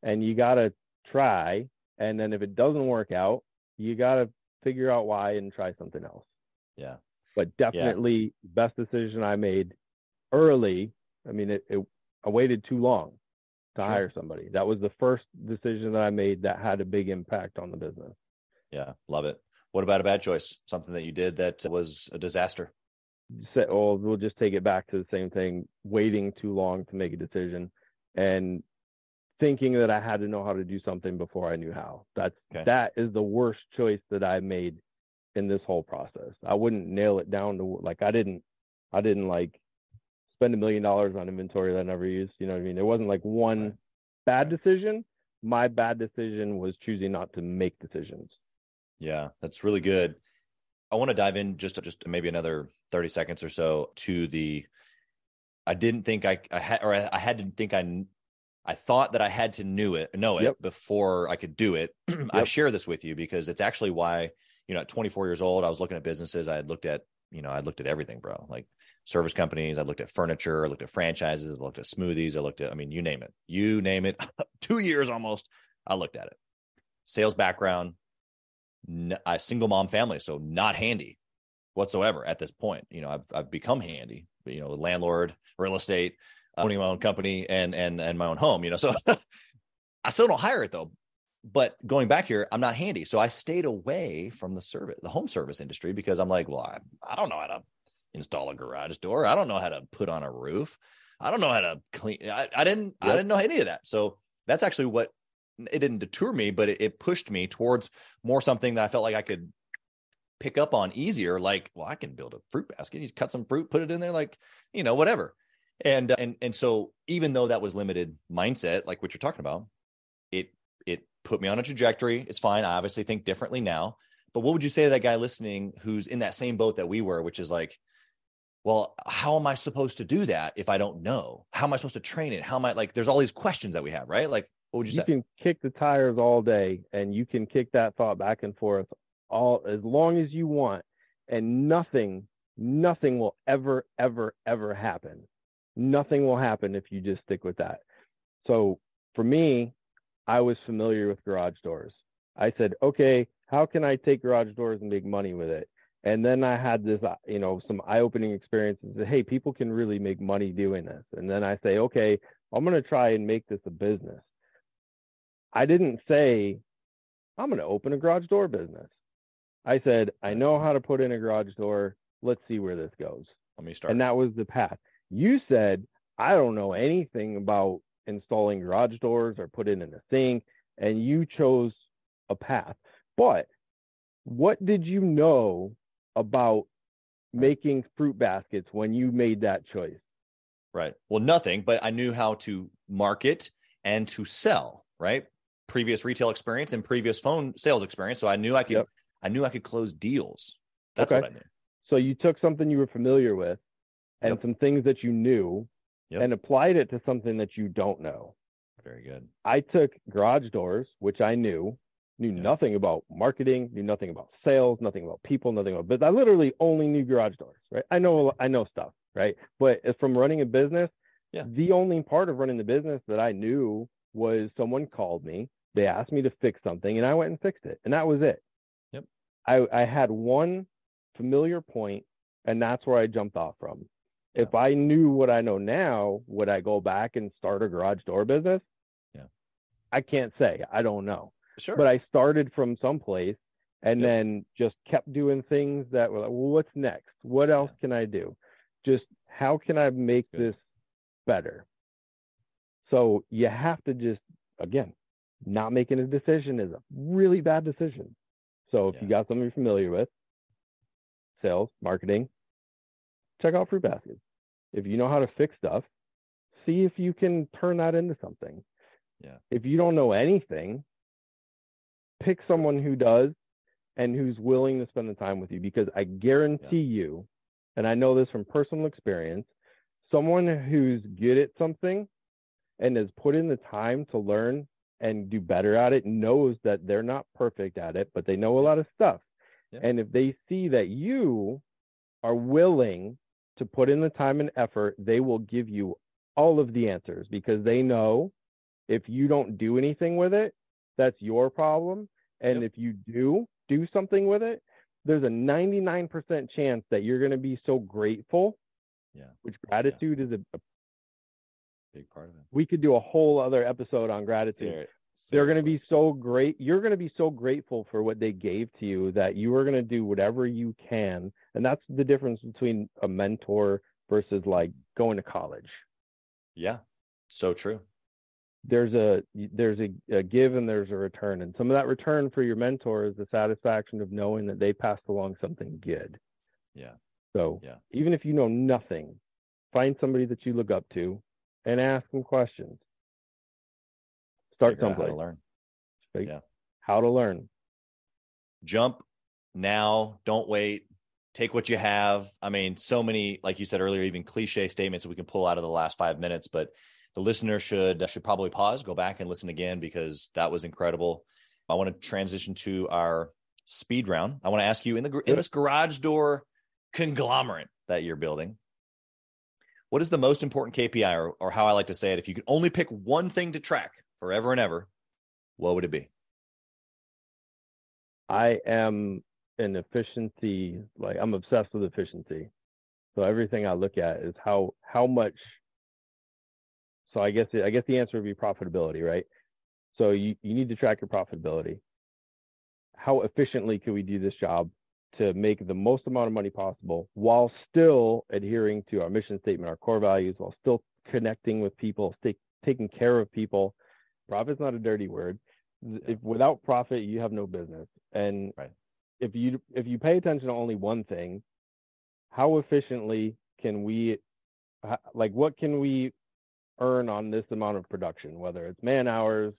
and you got to try, And then if it doesn't work out, you got to figure out why and try something else. Yeah. But definitely best decision I made early. I mean, I waited too long to hire somebody. That was the first decision that I made that had a big impact on the business. Yeah. Love it. What about a bad choice? Something that you did that was a disaster? We'll just take it back to the same thing, waiting too long to make a decision and thinking that I had to know how to do something before I knew how. That is the worst choice that I made in this whole process. I wouldn't nail it down to like, I didn't like spend $1 million on inventory that I never used. You know what I mean? There wasn't like one bad decision. My bad decision was choosing not to make decisions. Yeah, that's really good. I want to dive in just maybe another 30 seconds or so to I didn't think I thought that I had to know it before I could do it. I share this with you because it's actually why, at 24 years old, I was looking at businesses. I had looked at everything, bro, like service companies. I looked at furniture. I looked at franchises. I looked at smoothies. you name it, 2 years almost. I looked at it. Sales background, a single mom family. So not handy whatsoever at this point. I've become handy, landlord, real estate, owning my own company and my own home, so I still don't hire it though. But going back here, I'm not handy. So I stayed away from the home service industry because I'm like, well, I don't know how to install a garage door. I don't know how to put on a roof. I don't know how to clean. I didn't know any of that. So that's actually what it didn't deter me, but it pushed me towards more something that I felt like I could pick up on easier. Like, well, I can build a fruit basket. You cut some fruit, put it in there, like, whatever. And so even though that was limited mindset, like what you're talking about, it put me on a trajectory. It's fine. I obviously think differently now, but what would you say to that guy listening who's in that same boat that we were, which is like, well, how am I supposed to do that if I don't know? How am I supposed to train it? How am I there's all these questions that we have, right? Like, what would you say? You can kick the tires all day and you can kick that thought back and forth as long as you want. And nothing will ever, ever, ever happen. Nothing will happen if you just stick with that. So for me, I was familiar with garage doors. I said, okay, how can I take garage doors and make money with it? And then I had this, some eye-opening experiences that, hey, people can really make money doing this. And then I say, okay, I'm going to try and make this a business. I didn't say, I'm going to open a garage door business. I said, I know how to put in a garage door. Let's see where this goes. Let me start. And that was the path. You said, I don't know anything about installing garage doors or put it in a sink, and you chose a path. But what did you know about making fruit baskets when you made that choice? Right. Well, nothing, but I knew how to market and to sell, right? Previous retail experience and previous phone sales experience. So I knew I could close deals. That's what I knew. So you took something you were familiar with and some things that you knew and applied it to something that you don't know. Very good. I took garage doors, which I knew nothing about marketing, knew nothing about sales, nothing about people, but I literally only knew garage doors, right? I know stuff, right? But from running a business, the only part of running the business that I knew was someone called me, they asked me to fix something, and I went and fixed it, and that was it. Yep. I had one familiar point, and that's where I jumped off from. If I knew what I know now, would I go back and start a garage door business? Yeah. I can't say. I don't know. Sure. But I started from someplace and then just kept doing things that were like, well, what's next? What else can I do? Just how can I make this better? So you have to just, again, not making a decision is a really bad decision. So if you got something you're familiar with, sales, marketing, check out fruit baskets. If you know how to fix stuff, see if you can turn that into something. Yeah. If you don't know anything, pick someone who does and who's willing to spend the time with you, because I guarantee you, and I know this from personal experience, someone who's good at something and has put in the time to learn and do better at it knows that they're not perfect at it, but they know a lot of stuff. Yeah. And if they see that you are willing to put in the time and effort, they will give you all of the answers, because they know if you don't do anything with it, that's your problem. And if you do something with it, there's a 99% chance that you're going to be so grateful. Yeah. Which gratitude is a big part of it. We could do a whole other episode on gratitude. They're going to be so great. You're going to be so grateful for what they gave to you that you are going to do whatever you can. And that's the difference between a mentor versus like going to college. Yeah. So true. There's a give and there's a return. And some of that return for your mentor is the satisfaction of knowing that they passed along something good. Yeah. So even if you know nothing, find somebody that you look up to and ask them questions. Start someplace. How to learn. How to learn. Jump now. Don't wait. Take what you have. I mean, so many, like you said earlier, even cliche statements that we can pull out of the last 5 minutes, but the listener should probably pause, go back and listen again, because that was incredible. I want to transition to our speed round. I want to ask you, in this garage door conglomerate that you're building, what is the most important KPI, or how I like to say it, if you could only pick one thing to track forever and ever, what would it be? I am an efficiency, like I'm obsessed with efficiency. So everything I look at is how much. So I guess the answer would be profitability, right? So you need to track your profitability. How efficiently can we do this job to make the most amount of money possible while still adhering to our mission statement, our core values, while still connecting with people, taking care of people. Profit's not a dirty word. If without profit, you have no business. And if you pay attention to only one thing, how efficiently can we, like, what can we earn on this amount of production, whether it's man hours,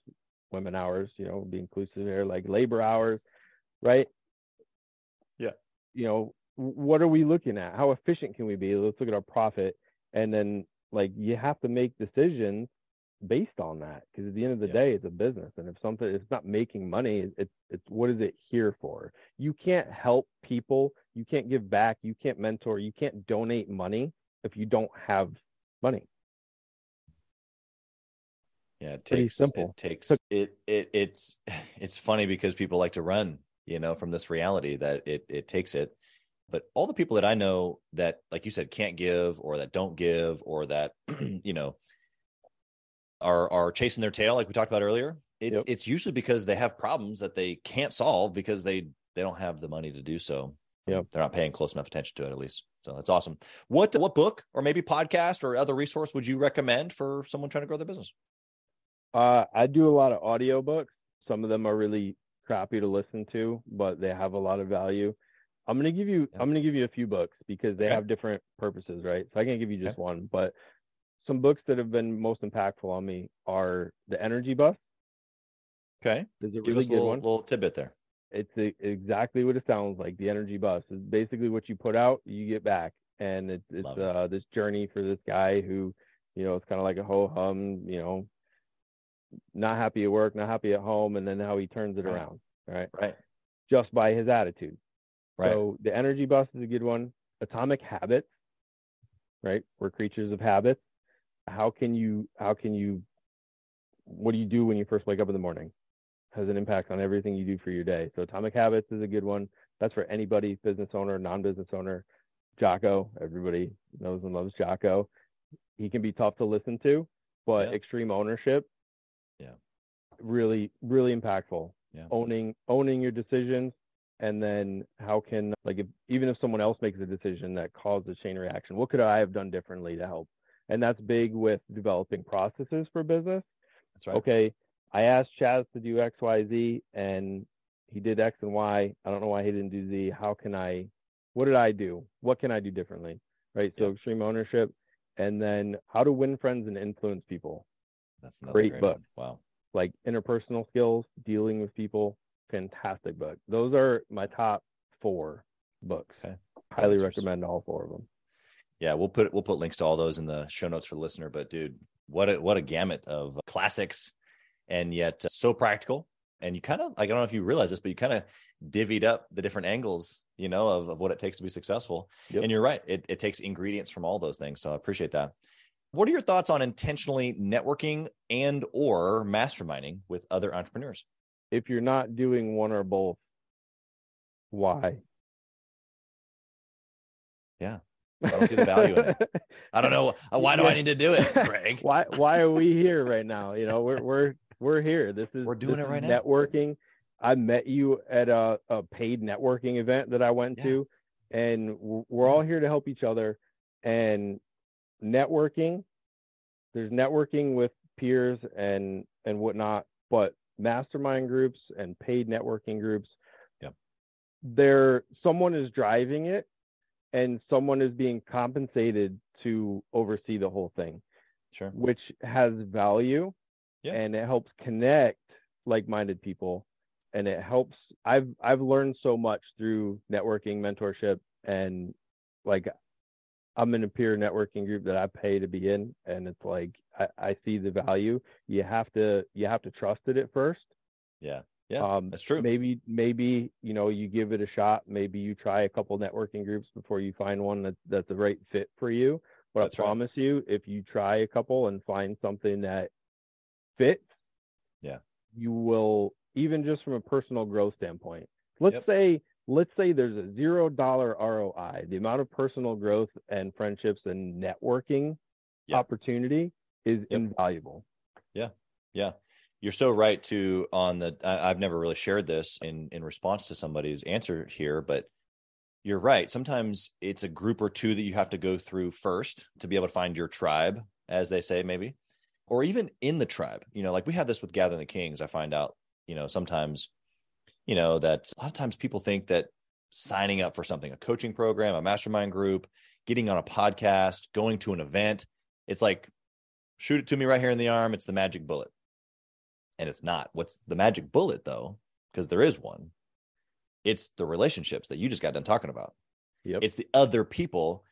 women hours, be inclusive here, like labor hours, right? What are we looking at? How efficient can we be? Let's look at our profit. And then, like, you have to make decisions based on that, because at the end of the day, it's a business. And if something is not making money, it's what is it here for? You can't help people, you can't give back, you can't mentor, you can't donate money if you don't have money. Yeah, it Pretty takes simple. It's funny because people like to run, from this reality that it takes it. But all the people that I know that, like you said, can't give, or that don't give, or that are chasing their tail, like we talked about earlier, it's usually because they have problems that they can't solve because they don't have the money to do so. They're not paying close enough attention to it, at least. So that's awesome. What book or maybe podcast or other resource would you recommend for someone trying to grow their business? I do a lot of audiobooks. Some of them are really crappy to listen to, but they have a lot of value. I'm going to give you a few books because they have different purposes, right? So I can't give you just one, but some books that have been most impactful on me are The Energy Bus. Okay. There's a Give really us good one. Little tidbit there. It's exactly what it sounds like. The Energy Bus is basically what you put out, you get back. And it's this journey for this guy who, it's kind of like a ho-hum, not happy at work, not happy at home, and then how he turns it around, right? Just by his attitude. So The Energy Bus is a good one. Atomic Habits, right? We're creatures of habits. What do you do when you first wake up in the morning? Has an impact on everything you do for your day. So Atomic Habits is a good one. That's for anybody, business owner, non-business owner. Jocko, everybody knows and loves Jocko. He can be tough to listen to, but extreme ownership, really, really impactful. Owning your decisions, and then how can, like, even if someone else makes a decision that causes a chain reaction, what could I have done differently to help? And that's big with developing processes for business. That's right. Okay, I asked Chaz to do X, Y, Z, and he did X and Y. I don't know why he didn't do Z. What did I do? What can I do differently? Right. So extreme ownership, and then how to win friends and influence people. That's another great book. Wow. Like interpersonal skills, dealing with people. Fantastic book. Those are my top 4 books. Highly recommend all 4 of them. Yeah, we'll put links to all those in the show notes for the listener. But dude, what a gamut of classics, and yet so practical. And you kind of, I don't know if you realize this, but you kind of divvied up the different angles, of what it takes to be successful. And you're right. It takes ingredients from all those things. So I appreciate that. What are your thoughts on intentionally networking and or masterminding with other entrepreneurs? if you're not doing one or both, why? Yeah. I don't see the value in it. I don't know. Why do I need to do it, Greg? Why are we here right now? You know, we're here. We're doing it right now. Networking. I met you at a paid networking event that I went to, and we're all here to help each other. And networking, there's networking with peers and whatnot, but mastermind groups and paid networking groups, someone is driving it, and someone is being compensated to oversee the whole thing, which has value, and it helps connect like-minded people, and it helps. I've learned so much through networking, mentorship, and like I'm in a peer networking group that I pay to be in, and it's like I see the value. You have to trust it at first. Yeah, that's true. Maybe you know, you give it a shot. Maybe you try a couple networking groups before you find one that's the right fit for you. But I promise you, if you try a couple and find something that fits, you will, even just from a personal growth standpoint. Let's say there's a $0 ROI. The amount of personal growth and friendships and networking opportunity is invaluable. Yeah. You're so right too on the, I've never really shared this in response to somebody's answer here, but you're right. Sometimes it's a group or two that you have to go through first to be able to find your tribe, as they say, maybe, or even in the tribe, you know, like we have this with Gathering the Kings. I find out, you know, sometimes, you know, that a lot of times people think that signing up for something, a coaching program, a mastermind group, getting on a podcast, going to an event, it's like, shoot it to me right here in the arm. It's the magic bullet. And it's not. What's the magic bullet, though? Because there is one. It's the relationships that you just got done talking about. It's the other people,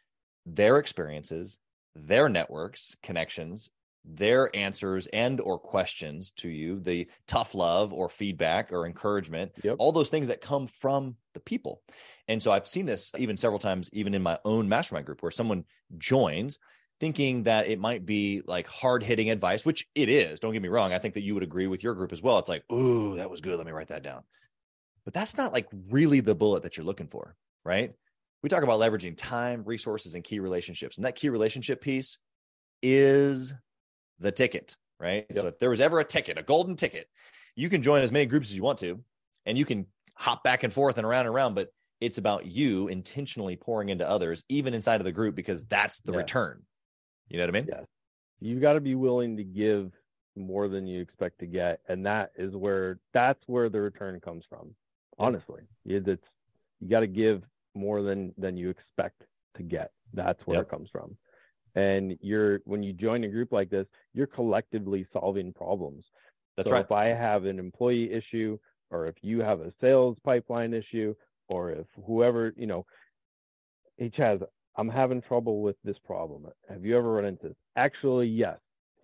their experiences, their networks, connections, their answers and or questions to you, the tough love or feedback or encouragement, all those things that come from the people. And so I've seen this even several times, even in my own mastermind group, where someone joins thinking that it might be like hard-hitting advice, which it is. Don't get me wrong. I think that you would agree with your group as well. It's like, ooh, that was good. Let me write that down. But that's not like really the bullet that you're looking for, right? We talk about leveraging time, resources, and key relationships. And that key relationship piece is the ticket, right? So if there was ever a ticket, a golden ticket, you can join as many groups as you want to, and you can hop back and forth and around, but it's about you intentionally pouring into others, even inside of the group, because that's the return. You know what I mean? Yes. You got to be willing to give more than you expect to get. And that's where the return comes from. Honestly, you got to give more than you expect to get. That's where it comes from. And when you join a group like this, you're collectively solving problems. That's right. If I have an employee issue, or if you have a sales pipeline issue, or if whoever, you know, hey, Chaz, I'm having trouble with this problem. Have you ever run into this? Actually, yes.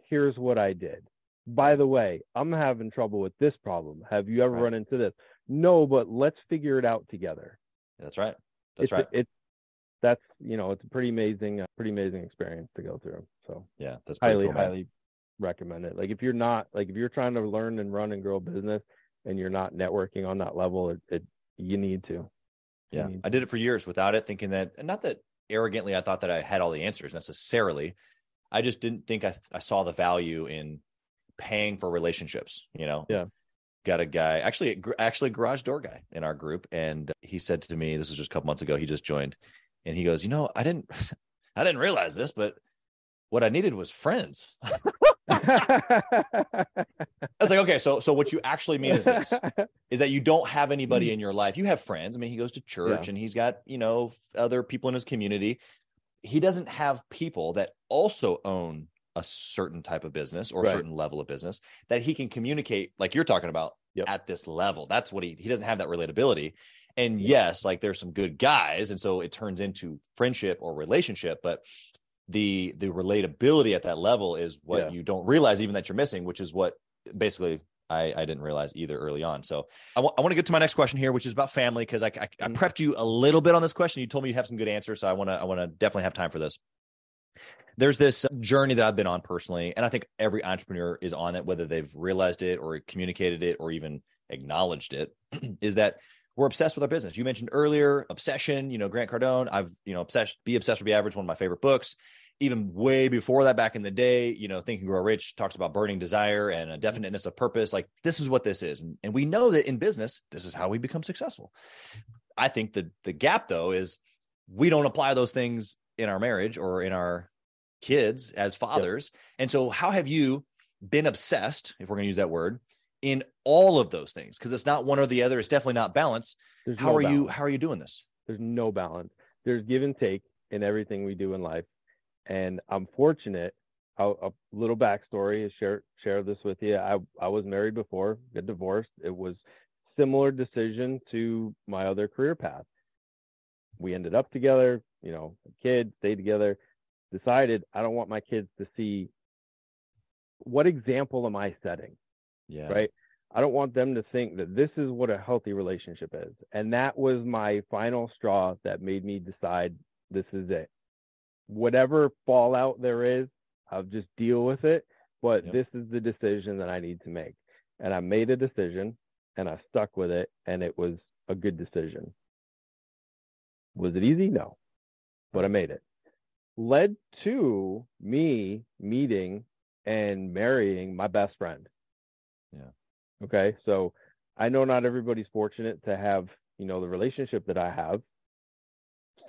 Here's what I did. By the way, I'm having trouble with this problem. Have you ever run into this? No, but let's figure it out together. That's right. That's you know, it's a pretty amazing experience to go through. So that's highly recommend it. Like if you're trying to learn and run and grow a business and you're not networking on that level, you need to. I did it for years without it, thinking that, not that arrogantly I thought that I had all the answers necessarily. I just didn't think I saw the value in paying for relationships, you know? Got a guy, actually a garage door guy in our group. And he said to me, this was just a couple months ago, he just joined, and he goes, you know, I didn't realize this, but what I needed was friends. I was like, okay, so what you actually mean is this, is that you don't have anybody in your life. You have friends. I mean, he goes to church and he's got, you know, other people in his community. He doesn't have people that also own a certain type of business or a certain level of business that he can communicate, like you're talking about, at this level. That's what he doesn't have that relatability. And yes, like there's some good guys. And so it turns into friendship or relationship, but the relatability at that level is what you don't realize even that you're missing, which is what basically I didn't realize either early on. So I want to get to my next question here, which is about family, because I prepped you a little bit on this question. You told me you have some good answers, so I want to definitely have time for this. There's this journey that I've been on personally, and I think every entrepreneur is on it, whether they've realized it or communicated it or even acknowledged it, is that we're obsessed with our business. You mentioned earlier, obsession, Grant Cardone. I've, Be Obsessed or Be Average, one of my favorite books. Even way before that, back in the day, Think and Grow Rich talks about burning desire and a definiteness of purpose. Like, this is what this is. And we know that in business, this is how we become successful. I think the gap, though, is we don't apply those things in our marriage or in our kids as fathers. Yep. And so how have you been obsessed, if we're going to use that word, in all of those things? Because it's not one or the other. It's definitely not balance. How are you doing this? There's no balance. There's give and take in everything we do in life. And I'm fortunate. A little backstory, share this with you. I was married before, got divorced. It was similar decision to my other career path. We ended up together, kids, stayed together, decided I don't want my kids to see, what example am I setting? Yeah. Right. I don't want them to think that this is what a healthy relationship is. And that was my final straw that made me decide this is it. Whatever fallout there is, I'll just deal with it. But This is the decision that I need to make. And I made a decision and I stuck with it. And it was a good decision. Was it easy? No. But I made it. Led to me meeting and marrying my best friend. Yeah. Okay. So I know not everybody's fortunate to have, the relationship that I have.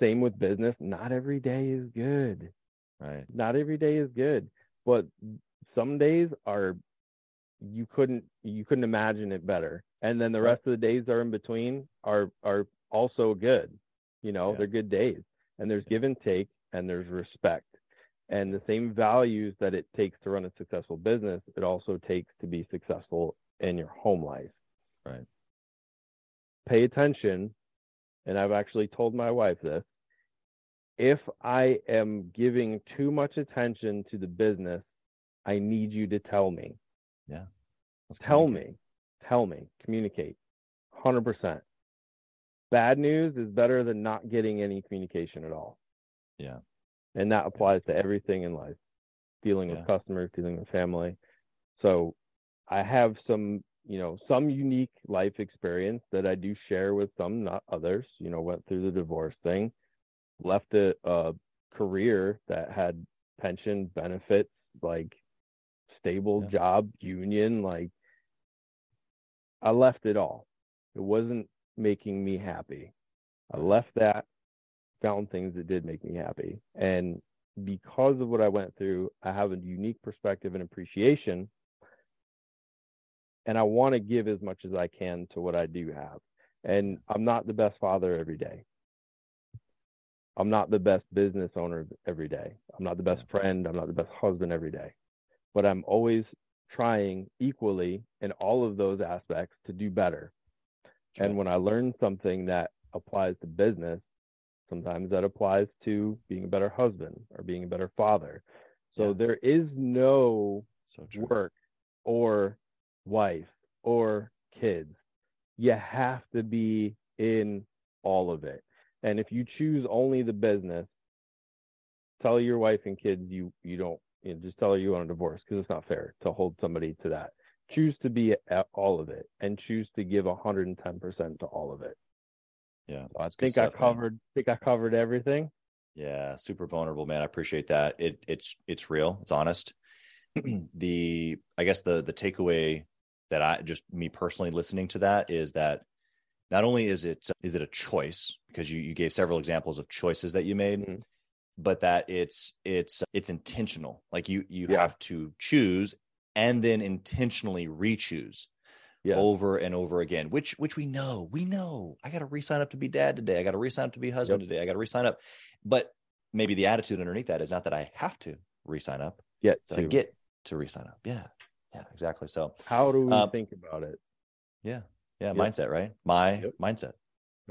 Same with business. Not every day is good. Right. Not every day is good. But some days are, you couldn't imagine it better. And then the rest of the days are in between are also good. They're good days. And there's give and take and there's respect. And the same values that it takes to run a successful business, it also takes to be successful in your home life. Right. Pay attention. And I've actually told my wife this. If I am giving too much attention to the business, I need you to tell me. Yeah. Tell me. Communicate. 100%. Bad news is better than not getting any communication at all. Yeah. And that applies to everything in life. Dealing with customers, dealing with family. So I have some unique life experience that I do share with some, not others. Went through the divorce thing, left a career that had pension benefits, like stable job, union, like I left it all. It wasn't making me happy. I left that, found things that did make me happy. And because of what I went through, I have a unique perspective and appreciation. And I want to give as much as I can to what I do have. And I'm not the best father every day. I'm not the best business owner every day. I'm not the best friend. I'm not the best husband every day. But I'm always trying equally in all of those aspects to do better. Sure. And when I learn something that applies to business, sometimes that applies to being a better husband or being a better father. So there is no work or wife or kids. You have to be in all of it. And if you choose only the business, tell your wife and kids you don't, just tell her you want a divorce, because it's not fair to hold somebody to that. Choose to be at all of it and choose to give 110% to all of it. Yeah. So I think I covered everything. Yeah, super vulnerable, man. I appreciate that. It's real. It's honest. I guess the takeaway that me personally listening to that is that not only is it a choice, because you gave several examples of choices that you made, but that it's intentional. Like you have to choose and then intentionally re-choose over and over again, which we know. I got to re-sign up to be dad today. I got to re-sign up to be husband today. I got to re-sign up. But maybe the attitude underneath that is not that I have to re-sign up. I get to re-sign up. Yeah, exactly. So how do we think about it? Yeah. Mindset, right? Mindset.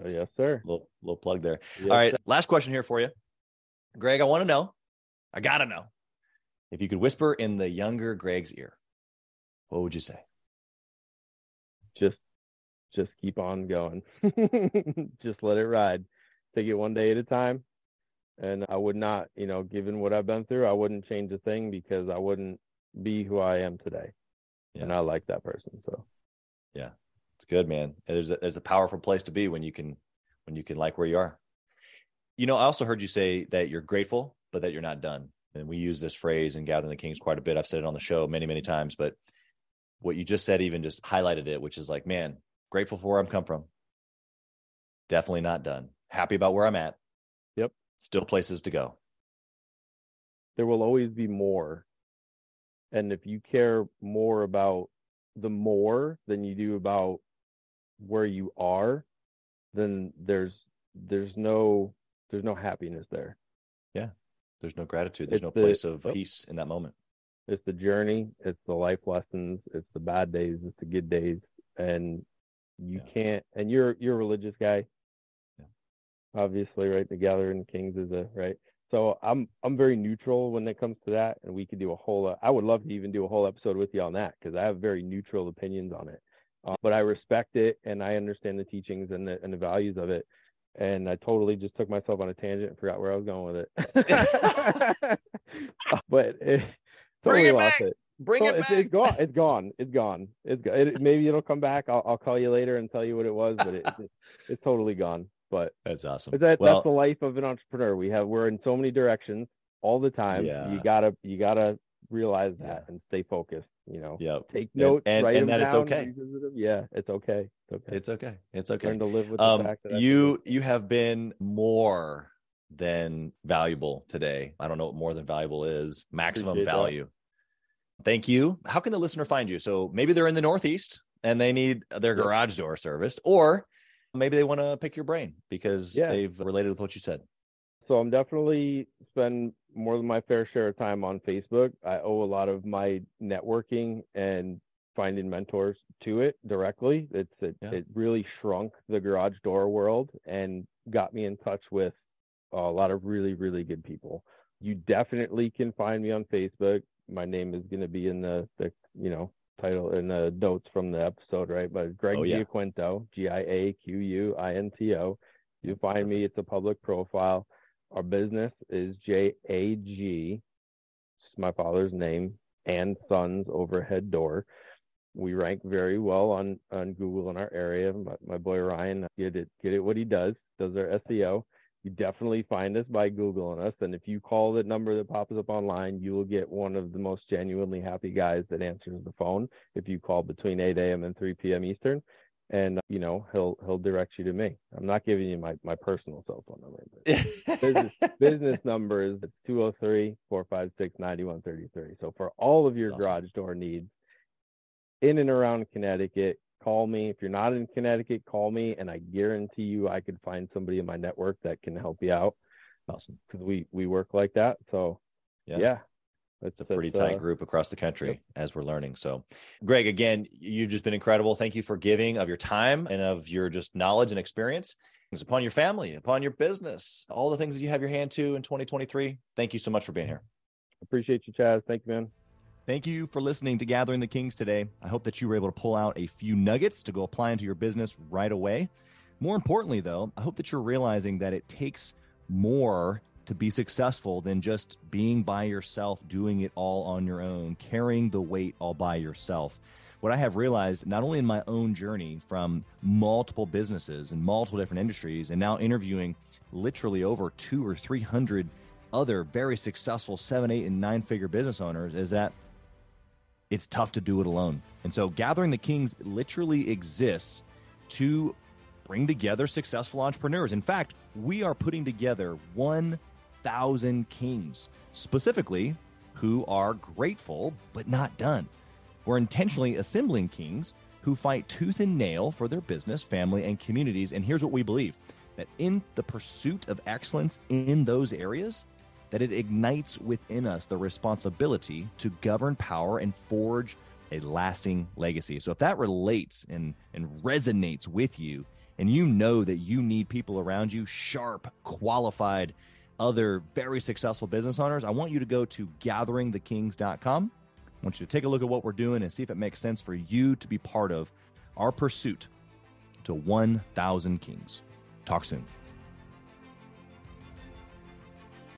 Oh, yes, sir. Little plug there. Yes, all right. Sir. Last question here for you. Greg, I got to know, if you could whisper in the younger Greg's ear, what would you say? Just keep on going. Just let it ride. Take it one day at a time. And I would not, given what I've been through, I wouldn't change a thing, because I wouldn't be who I am today. Yeah. And I like that person. So, yeah. It's good, man. There's a powerful place to be when you can like where you are. I also heard you say that you're grateful, but that you're not done. And we use this phrase in Gathering the Kings quite a bit. I've said it on the show many, many times, but what you just said even just highlighted it, which is like, man, grateful for where I'm come from. Definitely not done. Happy about where I'm at. Yep. Still places to go. There will always be more. And if you care more about the more than you do about where you are, then there's no happiness there. Yeah. There's no gratitude. There's no place of peace in that moment. It's the journey. It's the life lessons. It's the bad days. It's the good days. And you can't, and you're a religious guy. Yeah. Obviously, right? The Gathering the Kings is right. So I'm very neutral when it comes to that. And we could do I would love to even do a whole episode with you on that, because I have very neutral opinions on it. But I respect it, and I understand the teachings and the values of it. And I totally just took myself on a tangent and forgot where I was going with it. But totally lost it. Bring it back. It's gone. Maybe it'll come back. I'll call you later and tell you what it was, but it's totally gone. But that's awesome. That's the life of an entrepreneur. We're in so many directions all the time. Yeah. You gotta realize that and stay focused. Take notes, write them down, it's okay. Yeah, it's okay. It's okay. Learn to live with the fact that you have been more than valuable today. I don't know what more than valuable is. Maximum value. Thank you. How can the listener find you? So maybe they're in the Northeast and they need their garage door serviced, or maybe they want to pick your brain because they've related with what you said. So I'm definitely spend more than my fair share of time on Facebook. I owe a lot of my networking and finding mentors to it directly. It really shrunk the garage door world and got me in touch with a lot of really, really good people. You definitely can find me on Facebook. My name is going to be in the title and the notes from the episode, right? But Greg Giaquinto, Giaquinto. You find me. It's a public profile. Our business is J.A.G. It's my father's name, and Sons Overhead Door. We rank very well on Google in our area. My boy Ryan, get it what he does our SEO. You definitely find us by Googling us. And if you call the number that pops up online, you will get one of the most genuinely happy guys that answers the phone if you call between 8 a.m. and 3 p.m. Eastern. And, he'll direct you to me. I'm not giving you my personal cell phone number. But business number is 203-456-9133. So for all of your garage door needs in and around Connecticut, call me. If you're not in Connecticut, call me, and I guarantee you I could find somebody in my network that can help you out. Awesome. Because we work like that. So it's a pretty tight group across the country as we're learning. So Greg, again, you've just been incredible. Thank you for giving of your time and of your just knowledge and experience upon your family, upon your business, all the things that you have your hand to in 2023. Thank you so much for being here. Appreciate you, Chaz. Thank you, man. Thank you for listening to Gathering the Kings today. I hope that you were able to pull out a few nuggets to go apply into your business right away. More importantly, though, I hope that you're realizing that it takes more to be successful than just being by yourself, doing it all on your own, carrying the weight all by yourself. What I have realized, not only in my own journey from multiple businesses and multiple different industries, and now interviewing literally over 200 or 300 other very successful 7, 8, and 9-figure business owners, is that it's tough to do it alone. And so Gathering the Kings literally exists to bring together successful entrepreneurs. In fact, we are putting together 1,000 kings, specifically who are grateful but not done. We're intentionally assembling kings who fight tooth and nail for their business, family, and communities. And here's what we believe, that in the pursuit of excellence in those areas, that it ignites within us the responsibility to govern power and forge a lasting legacy. So if that relates and resonates with you, and you know that you need people around you, sharp, qualified, other very successful business owners, I want you to go to gatheringthekings.com. I want you to take a look at what we're doing and see if it makes sense for you to be part of our pursuit to 1,000 kings. Talk soon.